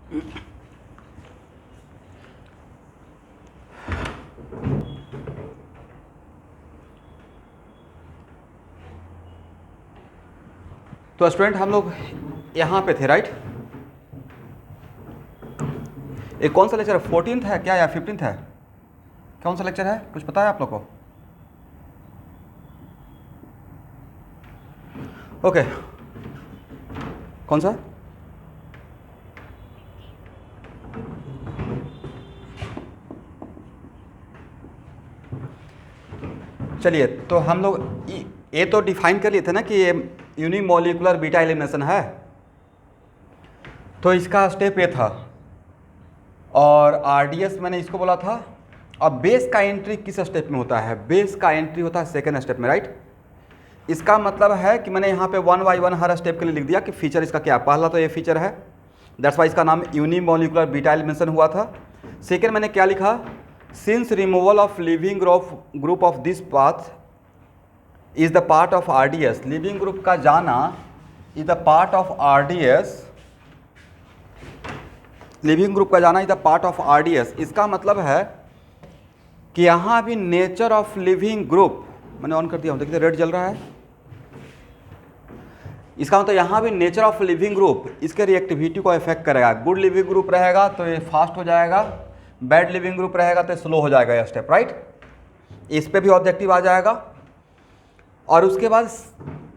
तो स्टूडेंट हम लोग यहाँ पे थे, राइट? एक कौन सा लेक्चर है, 14th है क्या या 15th है? कौन सा लेक्चर है, कुछ पता है आप लोग को? ओके, कौन सा? चलिए, तो हम लोग ये तो डिफाइन कर लिए थे ना कि ये यूनिमोलिकुलर बीटा एलिमिनेशन है, तो इसका स्टेप ये था। और आरडीएस मैंने इसको बोला था। अब बेस का एंट्री किस स्टेप में होता है? बेस का एंट्री होता है सेकेंड स्टेप में, राइट? इसका मतलब है कि मैंने यहाँ पे 1 by 1 हर स्टेप के लिए लिख दिया कि फीचर इसका क्या। पहला तो ये फीचर है, दैट्स वाई इसका नाम यूनिमोलिकुलर बीटा एलिमिनेशन हुआ था। सेकेंड मैंने क्या लिखा, since removal of leaving group of this path is the part of RDS, leaving group का जाना is the part of RDS, leaving group का जाना is the part of RDS. इसका मतलब है कि यहाँ भी नेचर ऑफ लिविंग ग्रुप, मैंने ऑन कर दिया हूँ, देखिए रेड जल रहा है। इसका मतलब यहाँ भी नेचर ऑफ लिविंग ग्रुप इसके रिएक्टिविटी को इफेक्ट करेगा। गुड लिविंग ग्रुप रहेगा तो ये फास्ट हो जाएगा, बैड लिविंग ग्रुप रहेगा तो स्लो हो जाएगा यह स्टेप, राइट? इस पे भी ऑब्जेक्टिव आ जाएगा। और उसके बाद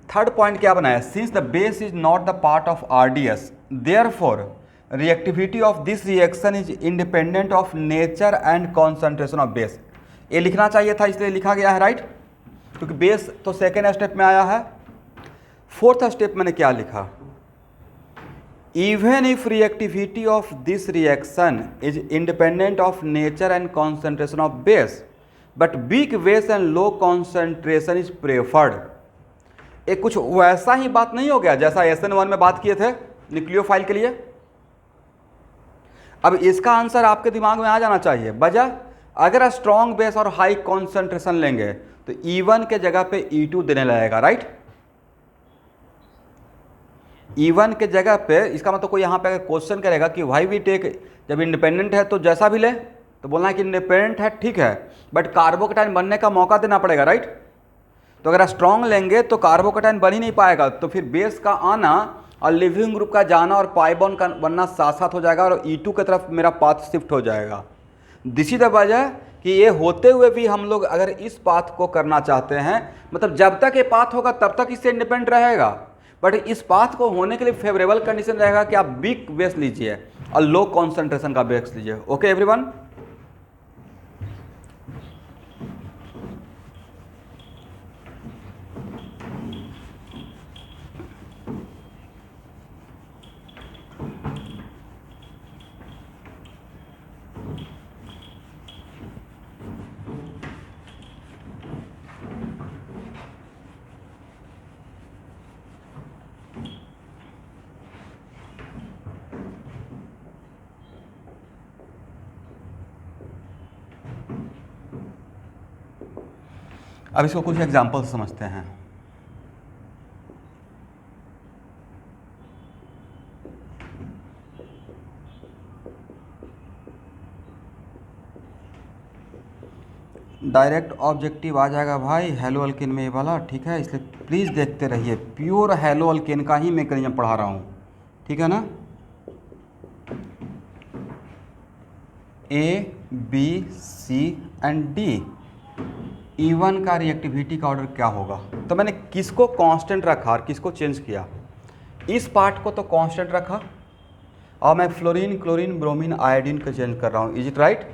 थर्ड पॉइंट क्या बनाया, since the base is not the part of RDS therefore reactivity of this reaction is independent of nature and concentration of base. ये लिखना चाहिए था, इसलिए लिखा गया है, राइट? क्योंकि बेस तो सेकेंड स्टेप में आया है। फोर्थ स्टेप मैंने क्या लिखा, even if reactivity of this reaction is independent of nature and concentration of base but weak base and low concentration is preferred. एक कुछ वैसा ही बात नहीं हो गया जैसा SN1 में बात किए थे न्यूक्लियोफाइल के लिए। अब इसका आंसर आपके दिमाग में आ जाना चाहिए। वजह, अगर स्ट्रॉन्ग बेस और हाई कॉन्सेंट्रेशन लेंगे तो E1 के जगह पे E2 देने लगेगा, राइट? E1 के जगह पे, इसका मतलब कोई यहाँ पे अगर क्वेश्चन करेगा कि वाई वी टेक, जब इंडिपेंडेंट है तो जैसा भी ले तो बोलना है कि इंडिपेंडेंट है, ठीक है, बट कार्बोकेटाइन बनने का मौका देना पड़ेगा, राइट? तो अगर स्ट्रॉन्ग लेंगे तो कार्बोकेटाइन बन ही नहीं पाएगा, तो फिर बेस का आना और लिविंग ग्रुप का जाना और पाई बॉन्ड का बनना साथ साथ हो जाएगा और E2 की तरफ मेरा पाथ शिफ्ट हो जाएगा। दिस इज द वजह कि ये होते हुए भी हम लोग अगर इस पाथ को करना चाहते हैं, मतलब जब तक ये पाथ होगा तब तक इससे इंडिपेंडेंट रहेगा, बट इस पाथ को होने के लिए फेवरेबल कंडीशन रहेगा कि आप वीक बेस लीजिए और लो कॉन्सेंट्रेशन का बेस लीजिए। Okay everyone? अब इसको कुछ एग्जाम्पल से समझते हैं। डायरेक्ट ऑब्जेक्टिव आ जाएगा भाई हेलो अल्केन में ये वाला, ठीक है? इसलिए प्लीज़ देखते रहिए, प्योर हेलो अल्केन का ही मैकेनिज्म पढ़ा रहा हूँ, ठीक है ना? A, B, C and D, E1 का रिएक्टिविटी का ऑर्डर क्या होगा? तो मैंने किसको कांस्टेंट रखा और किसको चेंज किया? इस पार्ट को तो कांस्टेंट रखा और मैं फ्लोरीन, क्लोरीन, ब्रोमीन, आयोडीन को चेंज कर रहा हूँ। Is it right?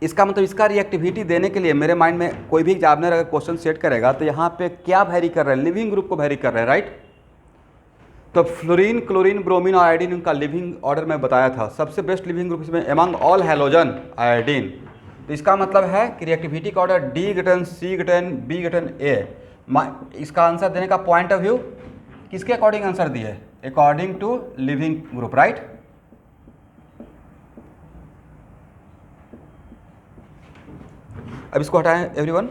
इसका मतलब इसका रिएक्टिविटी देने के लिए मेरे माइंड में कोई भी एग्जामिनर अगर क्वेश्चन सेट करेगा तो यहाँ पे क्या वैरी कर रहे हैं? लिविंग ग्रुप को वैरी कर रहे हैं, राइट? तो फ्लोरीन, क्लोरीन, ब्रोमीन और आयोडीन उनका लिविंग ऑर्डर में बताया था, सबसे बेस्ट लिविंग ग्रुप इसमें एमंग ऑल हैलोजन आयोडीन। तो इसका मतलब है कि रिएक्टिविटी का order D greater C greater B greater A। इसका आंसर देने का पॉइंट ऑफ व्यू किसके अकॉर्डिंग आंसर दिए? According to leaving group, right? अब इसको हटाएं एवरीवन।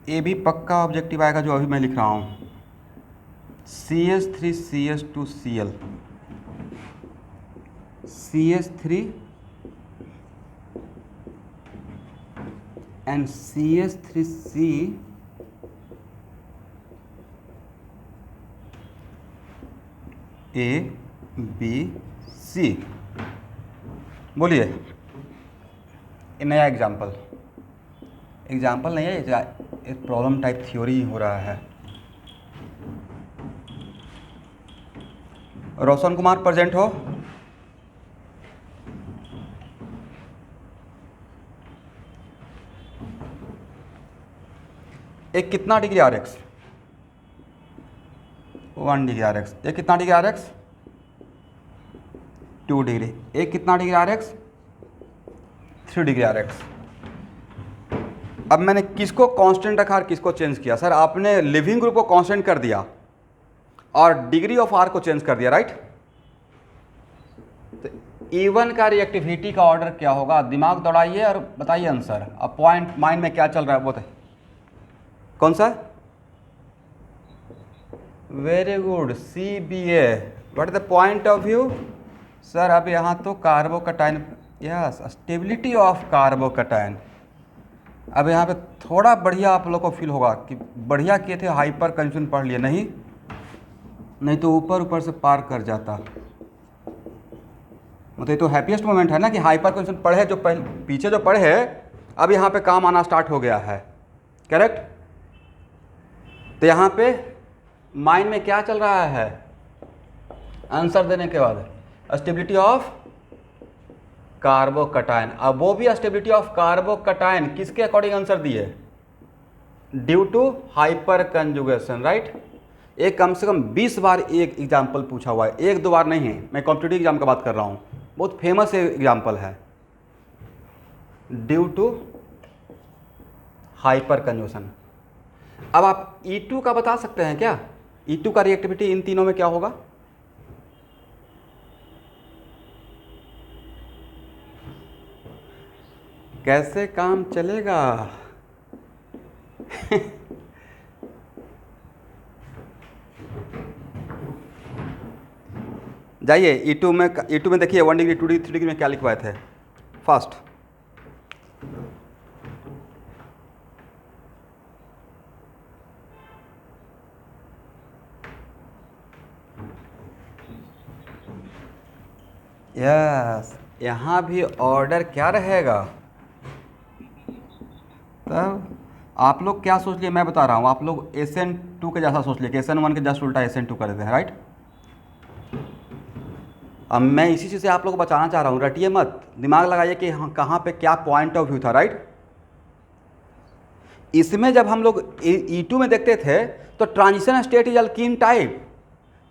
ये भी पक्का ऑब्जेक्टिव आएगा जो अभी मैं लिख रहा हूँ। CH3CH2Cl, CH3 and CH3C A B C। बोलिए, ये नया एग्जाम्पल नहीं है, ये प्रॉब्लम टाइप थ्योरी हो रहा है। रोशन कुमार प्रेजेंट हो? एक कितना degree R X? 1 degree R X. एक कितना डिग्री आर एक्स? 2 डिग्री। एक कितना degree R X? 3 degree R X. अब मैंने किसको कांस्टेंट रखा और किसको चेंज किया? सर आपने लिविंग ग्रुप को कांस्टेंट कर दिया और डिग्री ऑफ आर को चेंज कर दिया, राइट? तो E1 का रिएक्टिविटी का ऑर्डर क्या होगा? दिमाग दौड़ाइए और बताइए आंसर। अब पॉइंट माइंड में क्या चल रहा है वो बताइए। कौन सा? Very good, CBA। What is the point of view? Sir अब यहाँ तो कार्बोकटाइन, यस, स्टेबिलिटी ऑफ कार्बोकटाइन। अब यहाँ पे थोड़ा बढ़िया आप लोग को फील होगा कि बढ़िया किए थे, हाइपर कंजन पढ़ लिए। नहीं तो ऊपर से पार कर जाता। मतलब ये तो हैप्पीएस्ट मोमेंट है ना कि हाइपर कंजन पढ़े, जो पीछे जो पढ़े अब यहाँ पे काम आना स्टार्ट हो गया है, करेक्ट? तो यहाँ पे माइंड में क्या चल रहा है? आंसर देने के बाद स्टेबिलिटी ऑफ कार्बोकटाइन। अब वो भी स्टेबिलिटी ऑफ कार्बोकटाइन किसके अकॉर्डिंग आंसर दिए? Due to hyperconjugation, right? एक कम से कम 20 बार एक एग्जाम्पल पूछा हुआ है, 1-2 बार नहीं है। मैं कॉम्पिटिटिव एग्जाम की बात कर रहा हूँ, बहुत फेमस एग्जाम्पल है। Due to hyperconjugation. अब आप E2 का बता सकते हैं क्या? E2 का रिएक्टिविटी इन तीनों में क्या होगा? कैसे काम चलेगा? जाइए E2 में देखिए 1 डिग्री 2 डिग्री 3 डिग्री में क्या लिखवाए थे फर्स्ट। यस, यहाँ भी ऑर्डर क्या रहेगा? तब आप लोग क्या सोच लिए मैं बता रहा हूँ, आप लोग SN2 के जैसा सोच लिए कि SN1 के जस्ट उल्टा SN2 कर देते हैं, राइट? अब मैं इसी चीज़ से आप लोग को बचाना चाह रहा हूँ, रटिए मत, दिमाग लगाइए कि हाँ कहाँ पे क्या पॉइंट ऑफ व्यू था, राइट? इसमें जब हम लोग E2 में देखते थे तो transition state is alkene type.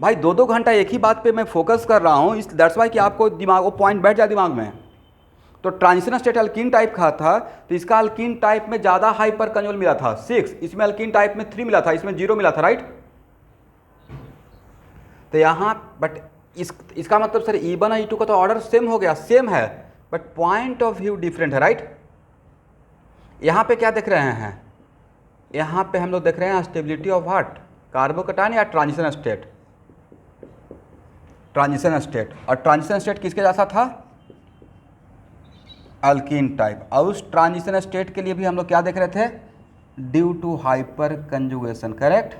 भाई 2-2 घंटा एक ही बात पे मैं फोकस कर रहा हूँ, इस दैट्स वाई कि आपको दिमाग वो पॉइंट बैठ जाए दिमाग में। तो ट्रांजिशन स्टेट अल्कीन टाइप का था, तो इसका अल्कीन टाइप में ज़्यादा हाइपर कंजुगेशन मिला था 6, इसमें अल्कीन टाइप में 3 मिला था, इसमें 0 मिला था, राइट? तो यहाँ बट इसका मतलब सर E1 और E2 का तो ऑर्डर सेम हो गया, सेम है, but point of view different है, राइट? यहाँ पे क्या देख रहे हैं? यहाँ पे हम लोग देख रहे हैं स्टेबिलिटी ऑफ व्हाट? कार्बोकटाइन या ट्रांजिशन स्टेट? Transition state. और ट्रांजिशन स्टेट किसके जैसा था? Alkyne type. और उस ट्रांजिशन स्टेट के लिए भी हम लोग क्या देख रहे थे? Due to hyperconjugation, correct?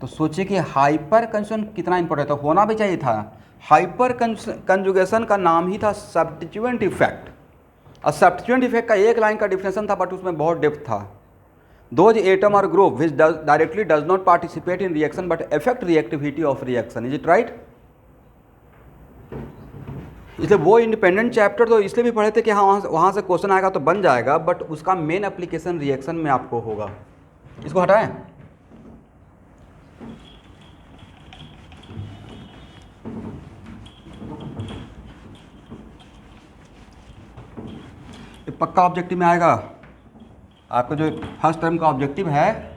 तो सोचिए कि हाइपर कंजुगेशन कितना इंपॉर्टेंट, तो होना भी चाहिए था। हाइपर कंजुगेशन का नाम ही था सब्स्टिट्यूएंट इफेक्ट, और सब्स्टिट्यूएंट इफेक्ट का एक लाइन का डिफिनेशन था, बट उसमें बहुत डेप्थ था। Those atom or group which directly does not participate in reaction but affect reactivity of reaction, is it right? इसलिए वो इंडिपेंडेंट चैप्टर तो इसलिए भी पढ़े थे कि हाँ वहाँ से क्वेश्चन आएगा तो बन जाएगा, बट उसका मेन एप्लीकेशन रिएक्शन में आपको होगा। इसको हटाएं। ये पक्का ऑब्जेक्टिव में आएगा। आपका जो फर्स्ट टर्म का ऑब्जेक्टिव है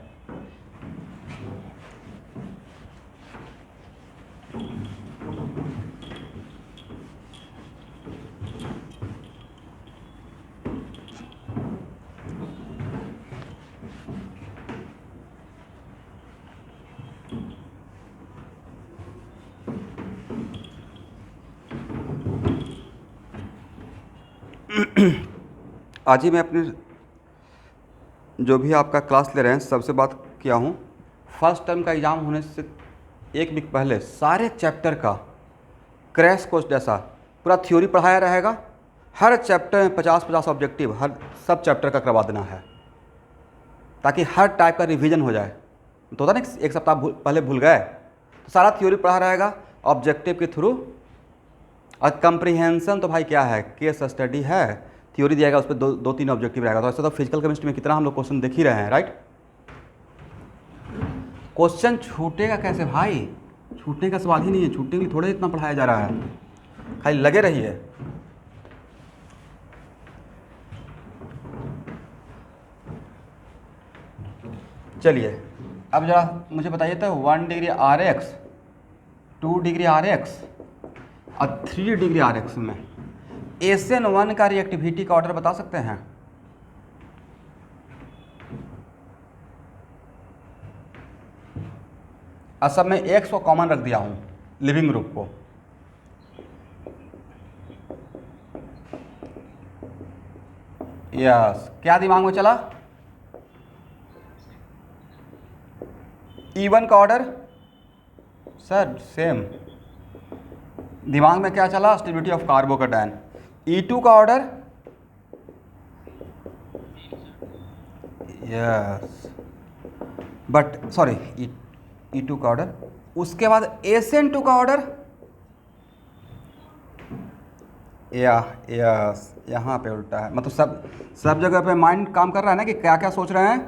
आज ही मैं अपने जो भी आपका क्लास ले रहे हैं सबसे बात किया हूँ। फर्स्ट टर्म का एग्ज़ाम होने से एक वीक पहले सारे चैप्टर का क्रैश कोर्स जैसा पूरा थ्योरी पढ़ाया रहेगा। हर चैप्टर में 50-50 ऑब्जेक्टिव हर सब चैप्टर का करवा देना है, ताकि हर टाइप का रिवीजन हो जाए। तो होता ना एक सप्ताह पहले भूल गए, तो सारा थ्योरी पढ़ा रहेगा ऑब्जेक्टिव के थ्रू। और कंप्रीहेंशन तो भाई क्या है, केस स्टडी है, थ्योरी दिया जाएगा, उस पर दो तीन ऑब्जेक्टिव रहेगा। तो ऐसे तो फिजिकल केमिस्ट्री में कितना हम लोग क्वेश्चन देख ही रहे हैं, राइट। क्वेश्चन छूटेगा कैसे भाई, छूटने का सवाल ही नहीं है, छूटने के लिए थोड़े इतना पढ़ाया जा रहा है, खाली लगे रहिए। चलिए अब जरा मुझे बताइए तो 1 डिग्री RX, 2 डिग्री RX और 3 डिग्री RX में SN1 का रिएक्टिविटी का ऑर्डर बता सकते हैं? और सब में X को कॉमन रख दिया हूँ, लिविंग ग्रुप को। यस, क्या दिमाग में चला? E1 का ऑर्डर सर सेम। दिमाग में क्या चला? Stability of carbocation. E2 का order yes, but sorry E2 का ऑर्डर, उसके बाद SN2 का ऑर्डर यस, यहाँ पे उल्टा है। मतलब सब जगह पे माइंड काम कर रहा है ना कि क्या क्या सोच रहे हैं।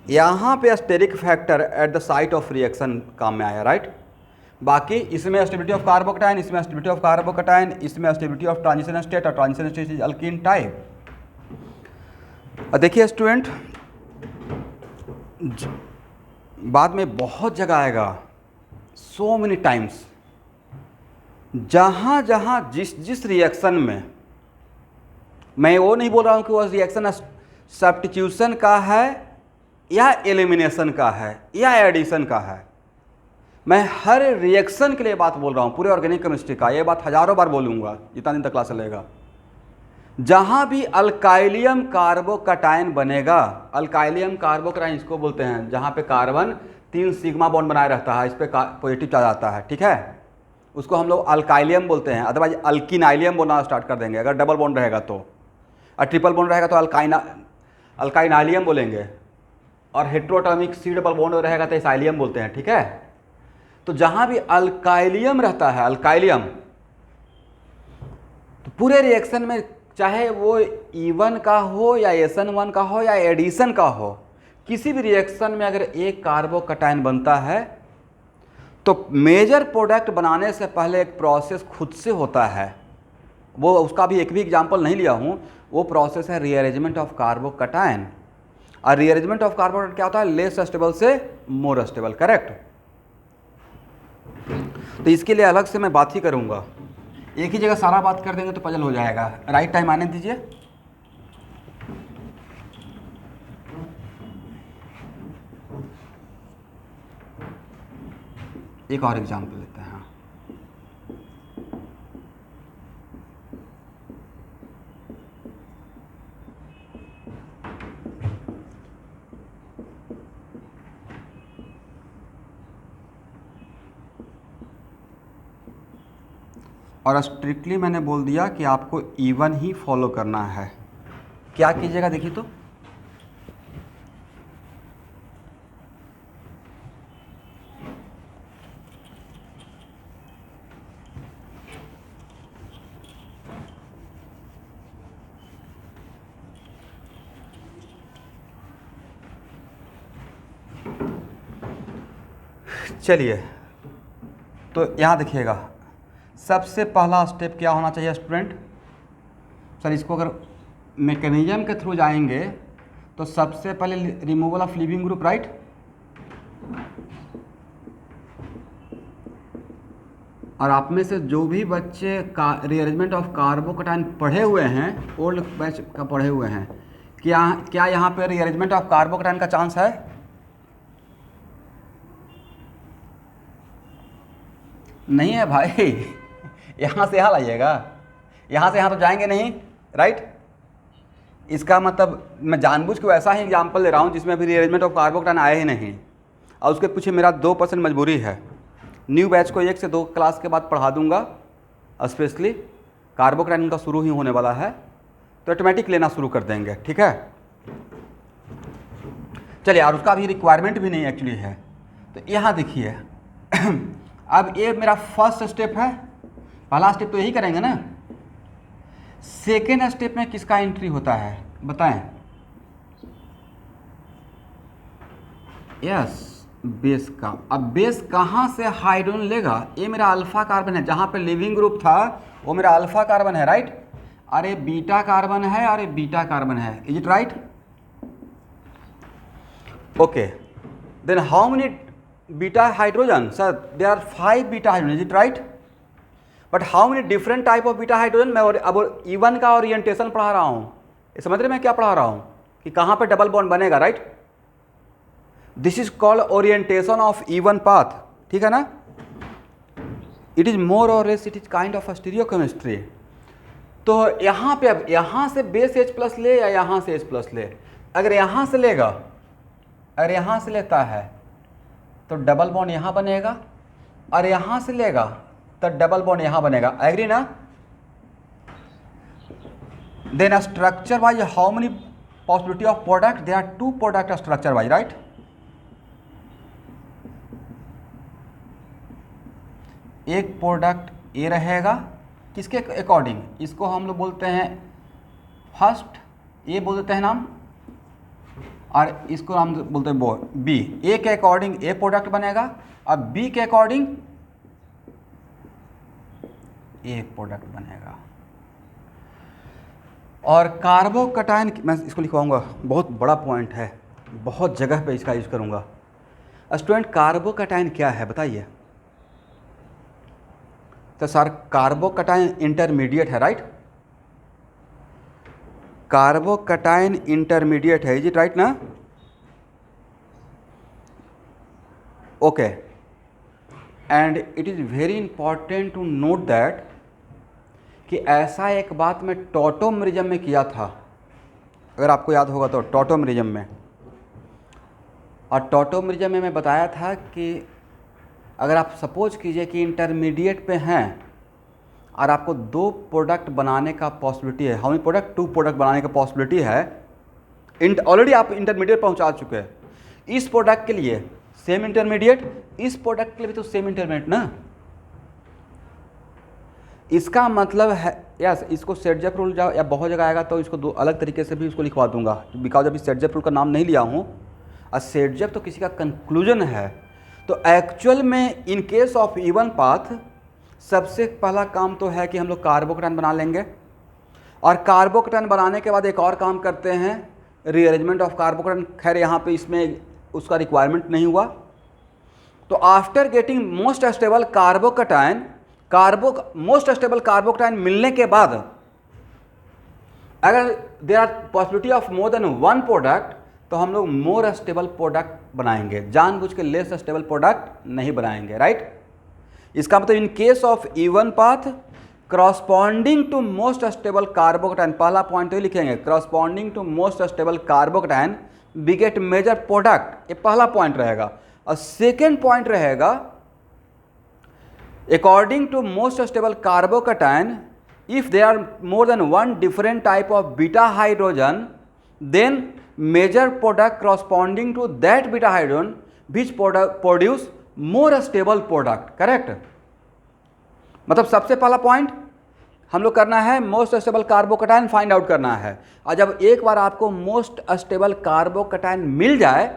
यहाँ पे steric factor at the site of reaction काम में आया, राइट। बाकी इसमें स्टेबिलिटी ऑफ कार्बोकैटायन, इसमें स्टेबिलिटी ऑफ कार्बोकैटायन, इसमें स्टेबिलिटी ऑफ ट्रांजिशन स्टेट, और transition state is alkene type. देखिए स्टूडेंट, बाद में बहुत जगह आएगा, सो मेनी टाइम्स, जहाँ जहाँ जिस रिएक्शन में, मैं वो नहीं बोल रहा हूँ कि वो रिएक्शन सब्स्टिट्यूशन का है या एलिमिनेशन का है या एडिशन का है, मैं हर रिएक्शन के लिए बात बोल रहा हूँ, पूरे ऑर्गेनिक केमिस्ट्री का। ये बात हज़ारों बार बोलूँगा जितना दिन तक क्लास चलेगा। जहाँ भी अल्काइलियम कार्बोकैटायन बनेगा, अल्काइलियम कार्बोकैटायन इसको बोलते हैं जहाँ पे कार्बन 3 सिग्मा बॉन्ड बनाए रहता है, इस पर पॉजिटिव चार्ज आता है, ठीक है, उसको हम लोग अल्काइलियम बोलते हैं। अदरवाइज अल्किनाइलियम बोलना स्टार्ट कर देंगे अगर डबल बॉन्ड रहेगा तो, और ट्रिपल बॉन्ड रहेगा तो अल्काइनाइलियम बोलेंगे, और हेट्रोटॉमिक सी डबल बॉन्ड रहेगा तो इसाइलियम बोलते हैं, ठीक है। तो जहाँ भी अल्काइलियम रहता है, अल्काइलियम, तो पूरे रिएक्शन में चाहे वो E1 का हो या SN1 का हो या एडिशन का हो, किसी भी रिएक्शन में अगर एक कार्बोकैटायन बनता है तो मेजर प्रोडक्ट बनाने से पहले एक प्रोसेस खुद से होता है। वो उसका भी एक भी एग्जांपल नहीं लिया हूँ, वो प्रोसेस है रीअरेंजमेंट ऑफ कार्बोकैटायन। और रीअरेंजमेंट ऑफ कार्बोकैटायन क्या होता है? लेस स्टेबल से मोर स्टेबल, करेक्ट। तो इसके लिए अलग से मैं बात ही करूँगा, एक ही जगह सारा बात कर देंगे तो पजल हो जाएगा। राइट टाइम आने दीजिए। एक और एग्जाम्पल लेते हैं। और स्ट्रिक्टली मैंने बोल दिया कि आपको E1 ही फॉलो करना है। क्या कीजिएगा देखिए तो, चलिए तो यहाँ देखिएगा, सबसे पहला स्टेप क्या होना चाहिए स्टूडेंट? सर इसको अगर मैकेनिज्म के थ्रू जाएंगे तो सबसे पहले removal of living group, right. और आप में से जो भी बच्चे रीअरेंजमेंट ऑफ कार्बोकैटायन पढ़े हुए हैं, ओल्ड बैच का पढ़े हुए हैं, क्या यहाँ पे रीअरेंजमेंट ऑफ कार्बोकैटायन का चांस है? नहीं है भाई। यहाँ से यहाँ लाइएगा, यहाँ से यहाँ तो जाएंगे नहीं, राइट। इसका मतलब मैं जानबूझ के वैसा ही एग्जाम्पल ले रहा हूँ जिसमें अभी रीअरेंजमेंट ऑफ कार्बोकैटायन आया ही नहीं, और उसके पीछे मेरा 2% मजबूरी है। न्यू बैच को 1 से 2 क्लास के बाद पढ़ा दूंगा, स्पेशली कार्बोकैटायन का शुरू ही होने वाला है, तो ऑटोमेटिक लेना शुरू कर देंगे, ठीक है। चलिए, और उसका अभी रिक्वायरमेंट भी नहीं एक्चुअली है। तो यहाँ देखिए अब ये मेरा फर्स्ट स्टेप है, पहला स्टेप तो यही करेंगे ना। सेकेंड स्टेप में किसका एंट्री होता है बताएं? यस, बेस का। अब बेस कहाँ से हाइड्रोजन लेगा? ये मेरा अल्फा कार्बन है, जहाँ पे लिविंग ग्रुप था वो मेरा अल्फा कार्बन है, राइट। अरे बीटा कार्बन है, अरे बीटा कार्बन है, is it right? Okay, then how many beta hydrogen? Sir there are 5 beta hydrogen, is it right? But how many different type of beta hydrogen? मैं अब E1 का orientation पढ़ा रहा हूँ, समझ रहे मैं क्या पढ़ा रहा हूँ कि कहाँ पे डबल बॉन्ड बनेगा, right. This is called orientation of E1 path, ठीक है ना। इट इज मोर और less it is kind of stereochemistry. तो यहाँ पे अब यहाँ से बेस H+ ले या यहाँ से H+ ले? अगर यहाँ से लेगा, अगर यहाँ से लेता है तो डबल बॉन्ड यहाँ बनेगा, और यहाँ से लेगा तो डबल बॉन्ड यहाँ बनेगा, एग्री ना। Then structure wise how many possibility of product? There are 2 product structure wise, right. एक प्रोडक्ट ए रहेगा, किसके अकॉर्डिंग? इसको हम लोग बोलते हैं फर्स्ट, ए बोल देते हैं नाम, और इसको हम बोलते हैं बी। ए के अकॉर्डिंग ए प्रोडक्ट बनेगा, और बी के अकॉर्डिंग ए प्रोडक्ट बनेगा। और कार्बोकैटायन, मैं इसको लिखवाऊंगा, बहुत बड़ा पॉइंट है, बहुत जगह पे इसका यूज करूंगा। स्टूडेंट, कार्बोकैटायन क्या है बताइए? तो सर कार्बोकैटायन इंटरमीडिएट है, राइट। कार्बोकैटायन इंटरमीडिएट है, इज इट राइट ना? Okay, and it is very important to note that कि ऐसा एक बात मैं टॉटोमेरिज्म में किया था, अगर आपको याद होगा तो, टॉटोमेरिज्म में। और टॉटोमेरिज्म में मैं बताया था कि अगर आप सपोज कीजिए कि इंटरमीडिएट पे हैं और आपको 2 प्रोडक्ट बनाने का पॉसिबिलिटी है, हाउ मेनी प्रोडक्ट? 2 प्रोडक्ट बनाने का पॉसिबिलिटी है, ऑलरेडी आप इंटरमीडिएट पहुंचा चुके हैं। इस प्रोडक्ट के लिए सेम इंटरमीडिएट, इस प्रोडक्ट के लिए भी तो सेम इंटरमीडिएट ना। इसका मतलब है यस, इसको सेटजेप रूल या बहुत जगह आएगा तो इसको 2 अलग तरीके से भी इसको लिखवा दूंगा, बिकॉज अभी सेटजेप रूल का नाम नहीं लिया हूँ, और सेटजेप तो किसी का कंक्लूजन है। तो एक्चुअल में इन केस ऑफ E1 पाथ सबसे पहला काम तो है कि हम लोग कार्बोकैटायन बना लेंगे, और कार्बोकैटायन बनाने के बाद एक और काम करते हैं, रीअरेंजमेंट ऑफ कार्बोकैटायन। खैर यहाँ पे इसमें उसका रिक्वायरमेंट नहीं हुआ। तो after getting most stable carbocation, most stable carbocation मिलने के बाद अगर there are possibility of more than 1 product, तो हम लोग मोर स्टेबल प्रोडक्ट बनाएंगे, जानबूझ के लेस स्टेबल प्रोडक्ट नहीं बनाएंगे, राइट। इसका मतलब in case of E1 path corresponding to most stable carbocation, पहला पॉइंट तो लिखेंगे, corresponding to most stable carbocation we get major product, ये पहला पॉइंट रहेगा। और सेकेंड पॉइंट रहेगा according to most stable carbocation if there are more than 1 different type of beta hydrogen, then major product corresponding to that beta hydrogen which produce more stable product, correct। मतलब सबसे पहला point हम लोग करना है most stable carbocation find out करना है। और जब एक बार आपको मोस्ट स्टेबल कार्बोकैटायन मिल जाए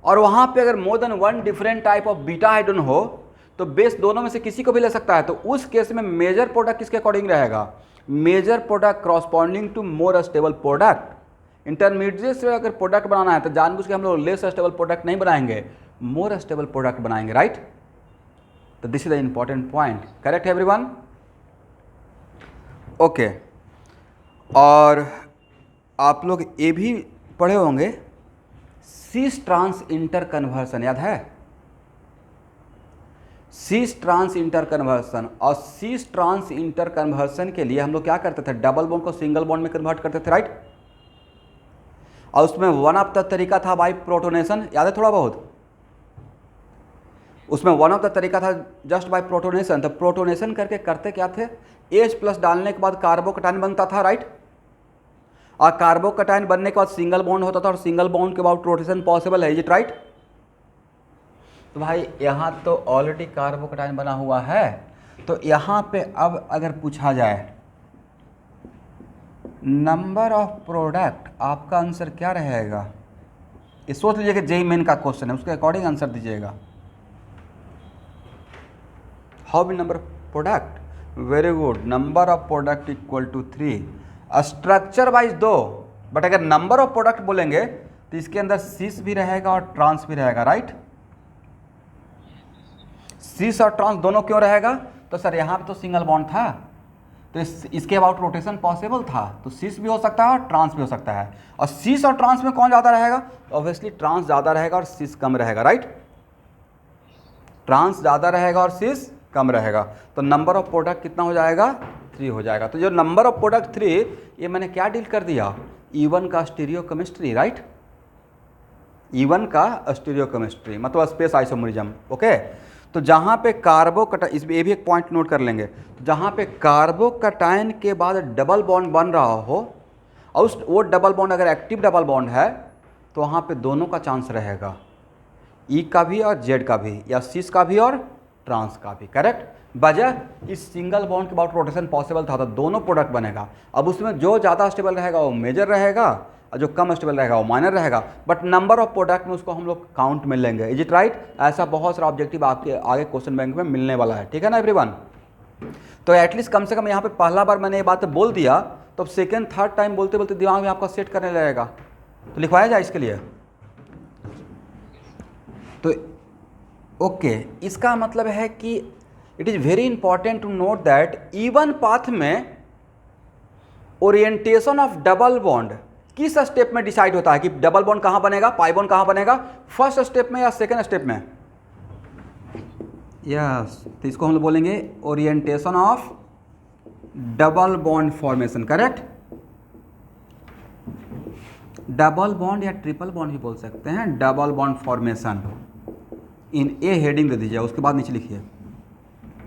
और वहाँ पे अगर मोर than 1 different type of beta hydrogen हो, तो बेस दोनों में से किसी को भी ले सकता है। तो उस केस में मेजर प्रोडक्ट किसके अकॉर्डिंग रहेगा? Major product corresponding to more stable product. Intermediate से अगर प्रोडक्ट बनाना है तो जानबूझ के हम लोग लेस स्टेबल प्रोडक्ट नहीं बनाएंगे, मोर स्टेबल प्रोडक्ट बनाएंगे, राइट। तो this is the important point, correct है एवरीवन? ओके, और आप लोग ये भी पढ़े होंगे सिस ट्रांस इंटर कन्वर्सन, याद है? सीस ट्रांस इंटर कन्वर्सन, और सीस ट्रांस इंटर कन्वर्सन के लिए हम लोग क्या करते थे, डबल बॉन्ड को सिंगल बॉन्ड में कन्वर्ट करते थे, राइट। और उसमें वन ऑफ द तरीका था बाई प्रोटोनेशन, याद है थोड़ा बहुत, उसमें वन ऑफ द तरीका था जस्ट बाय प्रोटोनेशन। तो प्रोटोनेशन करके करते क्या थे, एच प्लस डालने के बाद कार्बोकटायन बनता था, राइट। और कार्बोकटायन बनने के बाद सिंगल बॉन्ड होता था, और सिंगल बॉन्ड के बाद रोटेशन पॉसिबल है, इज इट राइट। तो भाई यहाँ तो ऑलरेडी कार्बोकटायन बना हुआ है, तो यहाँ पे अब अगर पूछा जाए नंबर ऑफ प्रोडक्ट, आपका आंसर क्या रहेगा, ये सोच लीजिए कि जेई मेन का क्वेश्चन है, उसके अकॉर्डिंग आंसर दीजिएगा। How many number of product, very good, number of product equal to 3, structure wise 2, but अगर नंबर ऑफ प्रोडक्ट बोलेंगे तो इसके अंदर सिस भी रहेगा और ट्रांस भी रहेगा, राइट। सिस और ट्रांस दोनों क्यों रहेगा, तो सर यहाँ पे तो सिंगल बॉन्ड था, तो इसके अबाउट रोटेशन पॉसिबल था, तो सिस भी हो सकता है और ट्रांस भी हो सकता है। और सिस और ट्रांस में कौन ज़्यादा रहेगा, ऑब्वियसली ट्रांस ज़्यादा रहेगा और सिस कम रहेगा, राइट। ट्रांस ज़्यादा रहेगा और सिस कम रहेगा, तो नंबर ऑफ प्रोडक्ट कितना हो जाएगा, 3 हो जाएगा। तो जो नंबर ऑफ प्रोडक्ट 3, ये मैंने क्या डील कर दिया, E1 का स्टीरियोकेमिस्ट्री, राइट। E1 का स्टीरियोकेमिस्ट्री मतलब स्पेस आइसोमरिज्म, ओके। तो जहाँ पे कार्बोकटायन, इसमें ये भी एक पॉइंट नोट कर लेंगे, तो जहाँ पे कार्बोकटायन के बाद डबल बॉन्ड बन रहा हो और उस वो डबल बॉन्ड अगर एक्टिव डबल बॉन्ड है, तो वहाँ पे दोनों का चांस रहेगा, ई का भी और जेड का भी, या सिस का भी और ट्रांस का भी, करेक्ट। वजह इस सिंगल बॉन्ड के बाद रोटेशन पॉसिबल था, तो दोनों प्रोडक्ट बनेगा। अब उसमें जो ज़्यादा स्टेबल रहेगा वो मेजर रहेगा, और जो कम स्टेबल रहेगा वो माइनर रहेगा, बट नंबर ऑफ प्रोडक्ट में उसको हम लोग काउंट में लेंगे, इज इट राइट। ऐसा बहुत सारा ऑब्जेक्टिव आपके आगे क्वेश्चन बैंक में मिलने वाला है, ठीक है ना एवरीवन। तो एटलीस्ट कम से कम यहाँ पे पहला बार मैंने ये बात बोल दिया, तो सेकेंड थर्ड टाइम बोलते बोलते दिमाग में आपका सेट करने लगेगा, तो लिखवाया जाए इसके लिए। तो ओके, इसका मतलब है कि it is very important to note that E1 path में ओरिएंटेशन ऑफ डबल बॉन्ड किस स्टेप में डिसाइड होता है कि डबल बॉन्ड कहाँ बनेगा, पाई बॉन्ड कहाँ बनेगा, फर्स्ट स्टेप में या सेकेंड स्टेप में। यस, तो इसको हम लोग बोलेंगे orientation of double bond formation, correct. Double bond या ट्रिपल बॉन्ड भी बोल सकते हैं, double bond formation in a heading दे दीजिए, उसके बाद नीचे लिखिए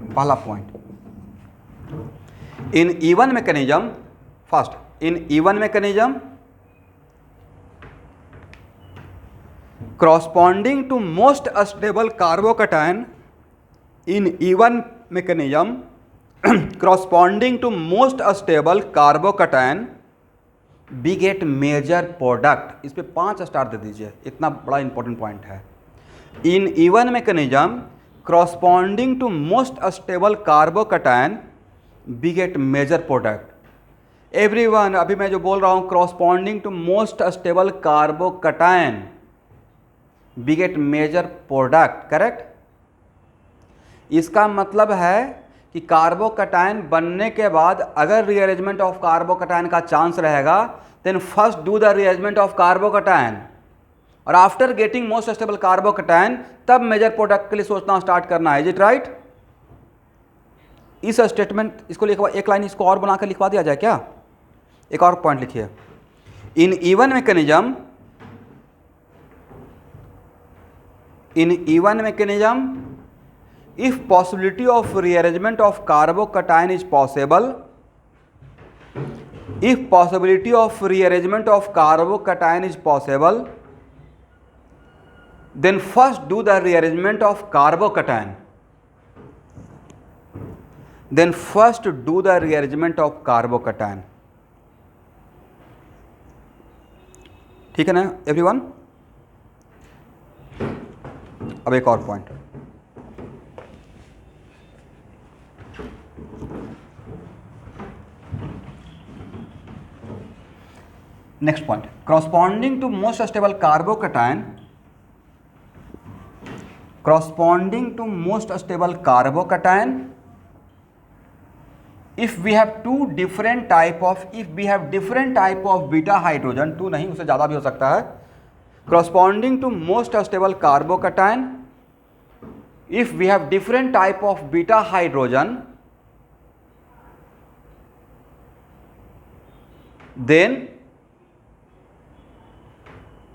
पहला point. In E1 mechanism, first in E1 mechanism corresponding to most stable carbocation, in E1 mechanism corresponding to most stable carbocation we get major product। इस पे 5 star दे दीजिए, इतना बड़ा इंपॉर्टेंट पॉइंट है। इन E1 mechanism corresponding to most stable carbocation we get major product। Everyone, अभी मैं जो बोल रहा हूँ corresponding to most stable carbocation we get major product, correct. इसका मतलब है कि कार्बोकटायन बनने के बाद अगर रीअरेंजमेंट ऑफ कार्बोकटायन का चांस रहेगा, then first do the rearrangement of carbocation, और after getting most stable carbocation तब मेजर प्रोडक्ट के लिए सोचना स्टार्ट करना है, इज इट राइट। इस स्टेटमेंट इसको लिखवा, एक लाइन इसको और बनाकर लिखवा दिया जाए क्या, एक और पॉइंट लिखिए। इन E1 mechanism, in E1 mechanism if possibility of rearrangement of carbocation is possible, if possibility of rearrangement of carbocation is possible, then first do the rearrangement of carbocation, then first do the rearrangement of carbocation, ठीक है ना everyone. अब एक और point, next point, corresponding to most stable carbocation, corresponding to most stable carbocation if we have two different type of, if we have different type of beta hydrogen, 2 नहीं उससे ज़्यादा भी हो सकता है, corresponding to most stable carbocation if we have different type of beta hydrogen, then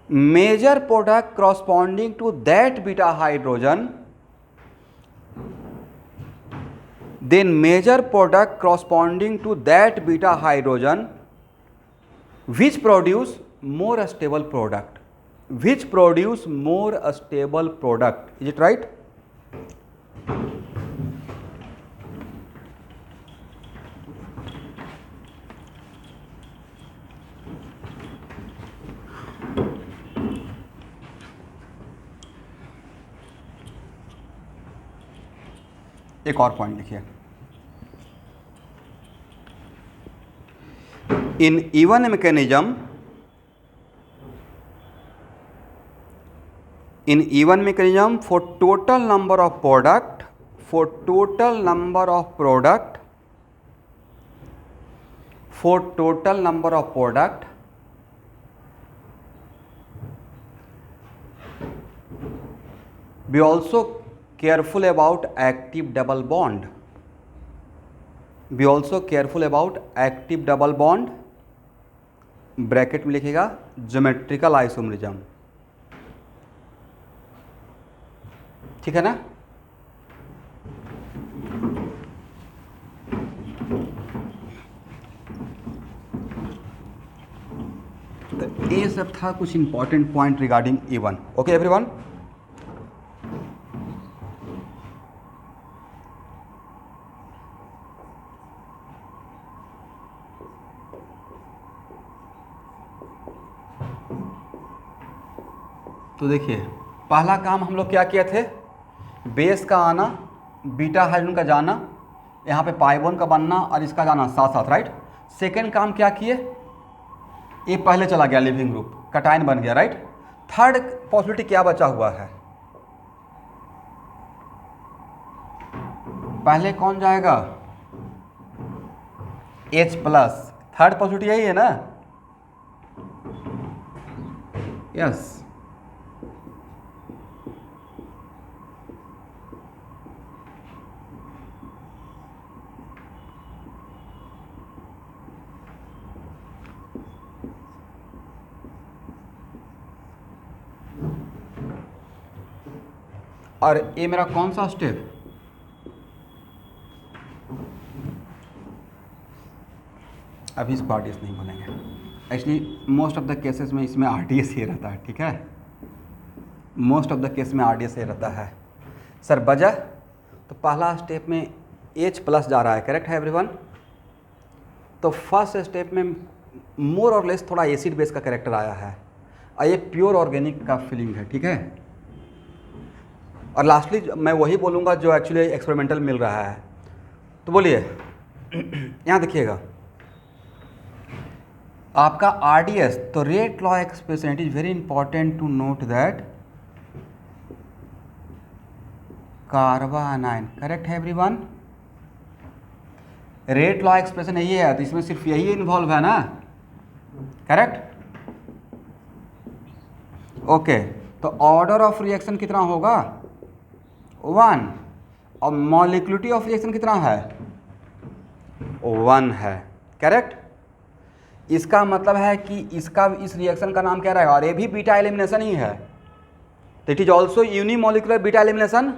major product corresponding to that beta hydrogen, which produce more stable product, is it right? एक और point लिखिए, in even mechanism, for total number of product, be also careful about active double bond, bracket में लिखेगा geometrical isomerism, ठीक है ना? तो ये सब था कुछ important point regarding E1. Okay everyone, तो देखिए पहला काम हम लोग क्या किए थे, बेस का आना, बीटा हाइड्रोजन का जाना, यहाँ पे पाइबोन का बनना और इसका जाना साथ साथ, राइट? सेकेंड काम क्या किए, ये पहले चला गया लिविंग ग्रुप, कटायन बन गया, राइट? थर्ड पॉसिबिलिटी क्या बचा हुआ है, पहले कौन जाएगा, H+, थर्ड पॉसिबिलिटी यही है ना? यस, और ये मेरा कौन सा स्टेप, अभी इस आरडीएस नहीं बोलेंगे, actually most of the cases में इसमें आरडीएस ही रहता है, ठीक है? मोस्ट ऑफ द केस में आरडीएस ही रहता है। सर वजह, तो पहला स्टेप में H+ जा रहा है, करेक्ट है एवरीवन? तो फर्स्ट स्टेप में मोर और लेस थोड़ा एसिड बेस का कैरेक्टर आया है और ये प्योर ऑर्गेनिक का फीलिंग है, ठीक है? और लास्टली मैं वही बोलूँगा जो एक्चुअली एक्सपेरिमेंटल मिल रहा है। तो बोलिए, यहाँ देखिएगा आपका आरडीएस, तो rate law expression, it is very important to note that carbanion, correct है एवरीवन? रेट लॉ एक्सप्रेशन यही है, तो इसमें सिर्फ यही इन्वॉल्व है ना, करेक्ट? ओके, तो ऑर्डर ऑफ रिएक्शन कितना होगा, 1, और मॉलिक्यूलिटी ऑफ रिएक्शन कितना है, 1 है, करेक्ट? इसका मतलब है कि इसका, इस रिएक्शन का नाम क्या रहेगा, और ये भी बीटा एलिमिनेशन ही है, तो it is also unimolecular beta elimination,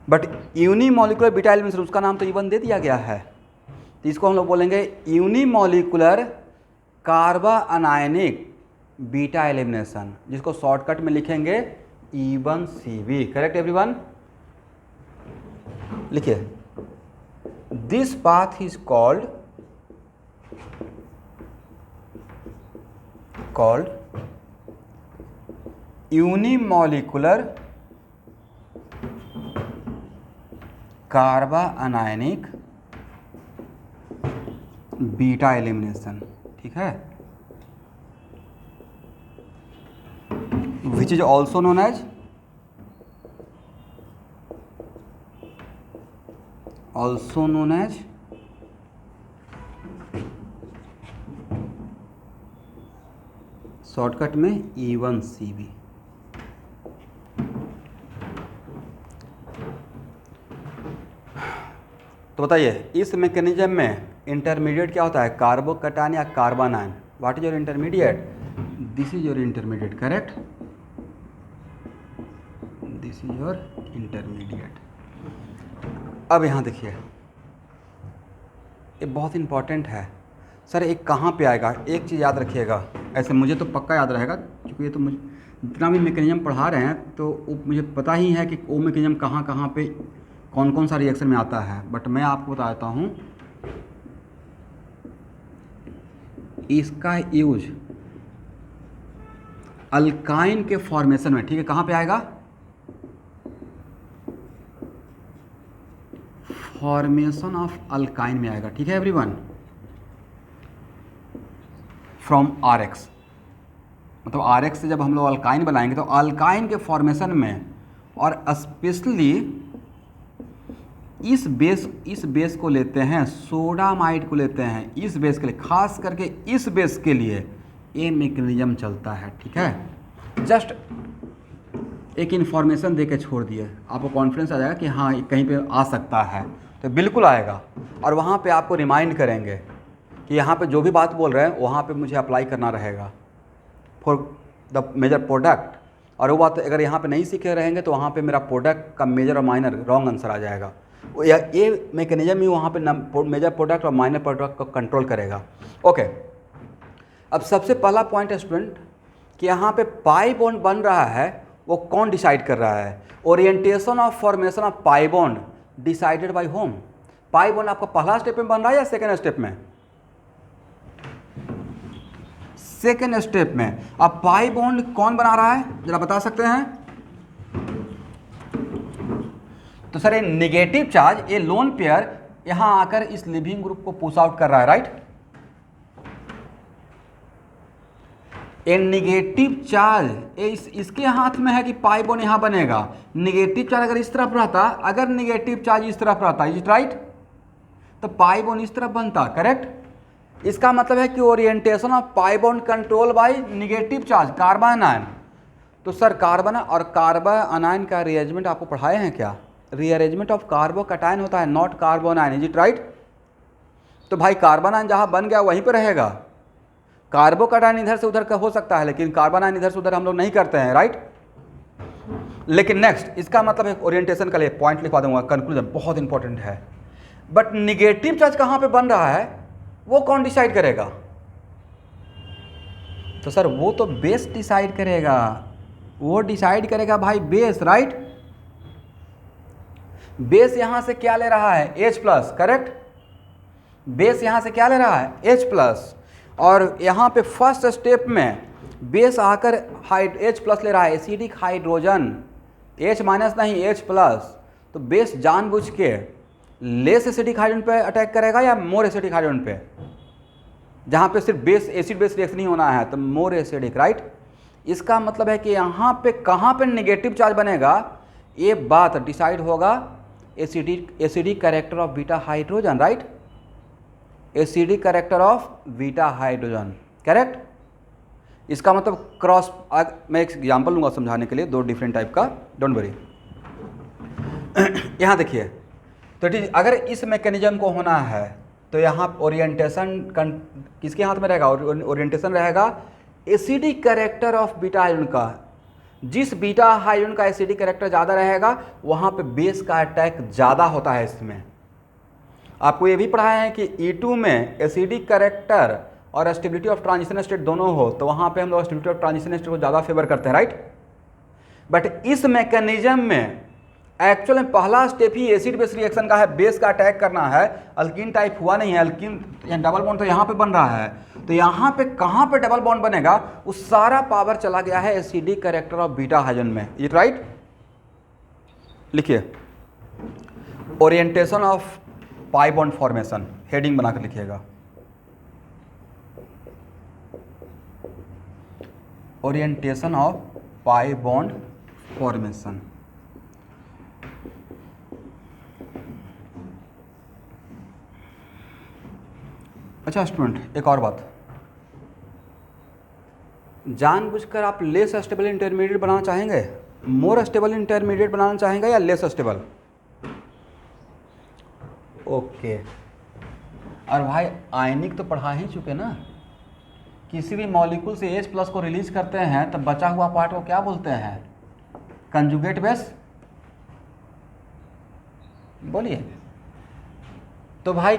but unimolecular beta elimination उसका नाम तो E1 दे दिया गया है, तो इसको हम लोग बोलेंगे unimolecular carbanionic beta elimination, जिसको शॉर्टकट में लिखेंगे E1CV, करेक्ट एवरीवन? लिखिए, this path is called unimolecular carbanionic beta elimination, ठीक है? which is also known as shortcut में E1CV। बताइए इस मैकेनिज्म में इंटरमीडिएट क्या होता है, कार्बोकैटायन या carbon ion. What is your intermediate, this is your intermediate, correct, this is your intermediate. अब यहाँ देखिए ये बहुत इंपॉर्टेंट है सर, एक कहाँ पे आएगा, एक चीज़ याद रखिएगा, ऐसे मुझे तो पक्का याद रहेगा क्योंकि ये तो मुझे जितना भी मैकेनिज्म पढ़ा रहे हैं तो मुझे पता ही है कि वो मैकेनिज्म कहाँ कहाँ पे कौन कौन सा रिएक्शन में आता है, बट मैं आपको बता देता हूँ इसका यूज अल्काइन के फॉर्मेशन में, ठीक है, कहाँ पे आएगा, फॉर्मेशन ऑफ अल्काइन में आएगा, ठीक है एवरीवन, फ्रॉम RX, मतलब RX से जब हम लोग अल्काइन बनाएंगे तो अल्काइन के फॉर्मेशन में, और स्पेशली इस बेस को लेते हैं, सोडामाइड को लेते हैं, इस बेस के लिए, खास करके इस बेस के लिए ये मैकेनिज्म चलता है, ठीक है। जस्ट एक इन्फॉर्मेशन दे के छोड़ दिए, आपको कॉन्फिडेंस आ जाएगा कि हाँ कहीं पे आ सकता है, तो बिल्कुल आएगा, और वहाँ पे आपको रिमाइंड करेंगे कि यहाँ पे जो भी बात बोल रहे हैं वहाँ पे मुझे अप्लाई करना रहेगा फॉर द मेजर प्रोडक्ट, और वो बात अगर यहाँ पे नहीं सीखे रहेंगे तो वहाँ पे मेरा प्रोडक्ट का मेजर और माइनर रॉन्ग आंसर आ जाएगा। ये मैकेनिज्म ही वहाँ पे मेजर प्रोडक्ट और माइनर प्रोडक्ट को कंट्रोल करेगा। ओके, अब सबसे पहला पॉइंट स्टूडेंट कि यहाँ पे पाई बॉन्ड बन रहा है वो कौन डिसाइड कर रहा है, orientation of formation of pi bond decided by home. Pi bond आपका पहला स्टेप में बन रहा है या सेकेंड स्टेप में, सेकेंड स्टेप में। अब पाई बॉन्ड कौन बना रहा है जरा बता सकते हैं, तो सर ये निगेटिव चार्ज, ये लोन पेयर यहां आकर इस लिविंग ग्रुप को पुश आउट कर रहा है, राइट। ये निगेटिव चार्ज इसके हाथ में है कि पाई बॉन्ड यहां बनेगा। निगेटिव चार्ज अगर इस तरफ रहता, अगर निगेटिव चार्ज इस तरफ रहता, इज राइट, तो पाई बॉन्ड इस तरफ बनता, करेक्ट। इसका मतलब है कि orientation of pi bond control by negative charge carbon ion. तो सर कार्बन और कार्बन आयन का रीअरेंजमेंट आपको पढ़ाए हैं क्या, रीअरेंजमेंट ऑफ कार्बोकैटायन होता है, not carbon ion, is it right. तो भाई कार्बन आयन जहां बन गया वहीं पर रहेगा, कार्बोकैटायन इधर से उधर का हो सकता है लेकिन कार्बन आयन इधर से उधर हम लोग नहीं करते हैं, राइट। लेकिन नेक्स्ट इसका मतलब है ओरिएंटेशन का लिए पॉइंट लिखवा दूंगा, कंक्लूजन बहुत इंपॉर्टेंट है। बट निगेटिव चार्ज कहां पे बन रहा है वो कौन डिसाइड करेगा, तो सर वो तो बेस डिसाइड करेगा, वो डिसाइड करेगा भाई बेस, राइट। बेस यहां से क्या ले रहा है H प्लस, करेक्ट। बेस यहां से क्या ले रहा है H प्लस, और यहां पे फर्स्ट स्टेप में बेस आकर H प्लस ले रहा है, एसिडिक हाइड्रोजन, H माइनस नहीं H प्लस। तो बेस जानबूझ के लेस एसिडिक हाइड्रोजन पे अटैक करेगा या मोर एसिडिक हाइड्रोजन पे, जहां पे सिर्फ बेस एसिड बेस रिएक्शन नहीं होना है तो मोर एसिडिक, राइट। इसका मतलब है कि यहाँ पे कहाँ पे नेगेटिव चार्ज बनेगा ये बात डिसाइड होगा acidic character of beta hydrogen, right. Acidic character of beta hydrogen, correct. इसका मतलब क्रॉस, मैं एक एग्जाम्पल लूँगा समझाने के लिए, दो डिफरेंट टाइप का, डोंट वरी। यहाँ देखिए, तो ठीक अगर इस मैकेनिज्म को होना है तो यहाँ ओरिएंटेशन किसके हाथ में रहेगा, ओरिएंटेशन रहेगा acidic character of beta hydrogen का। जिस बीटा हाइड्रोजन का एसिडिक कैरेक्टर ज़्यादा रहेगा वहाँ पे बेस का अटैक ज़्यादा होता है। इसमें आपको ये भी पढ़ाया है कि E2 में एसिडिक कैरेक्टर और स्टेबिलिटी ऑफ ट्रांजिशन स्टेट दोनों हो तो वहाँ पे हम लोग स्टेबिलिटी ऑफ ट्रांजिशन स्टेट को ज़्यादा फेवर करते हैं, राइट। बट इस मैकेनिज्म में एक्चुअल में पहला स्टेप ही एसिड बेस रिएक्शन का है, बेस का अटैक करना है। अल्कीन टाइप हुआ नहीं है, अल्कीन डबल बॉन्ड तो यहाँ पे बन रहा है, तो यहाँ पे कहाँ पे डबल बॉन्ड बनेगा वो सारा पावर चला गया है acidic character of beta hydrogen में, इज इट राइट। लिखिए orientation of pi bond formation, heading बनाकर लिखिएगा, orientation of pi bond formation. अच्छा स्टूडेंट, एक और बात, जानबूझकर आप लेस स्टेबल इंटरमीडिएट बनाना चाहेंगे, मोर स्टेबल इंटरमीडिएट बनाना चाहेंगे या लेस स्टेबल, ओके। और भाई आयनिक तो पढ़ा ही चुके ना, किसी भी मॉलिक्यूल से H+ को रिलीज करते हैं तो बचा हुआ पार्ट को क्या बोलते हैं? Conjugate base. बोलिए। तो भाई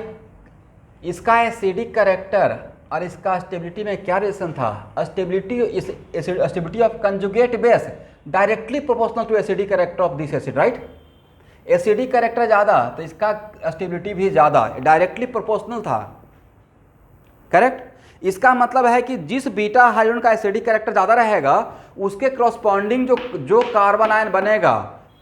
इसका एसिडिक कैरेक्टर और इसका स्टेबिलिटी में क्या रिलेशन था? Stability of conjugate base directly proportional to acidic character of this acid, right? Acidic character ज़्यादा तो इसका स्टेबिलिटी भी ज़्यादा, डायरेक्टली प्रोपोर्शनल था, करेक्ट। इसका मतलब है कि जिस बीटा हाइड्रोजन का एसिडिक कैरेक्टर ज़्यादा रहेगा उसके क्रॉसपॉन्डिंग जो कार्बन आयन बनेगा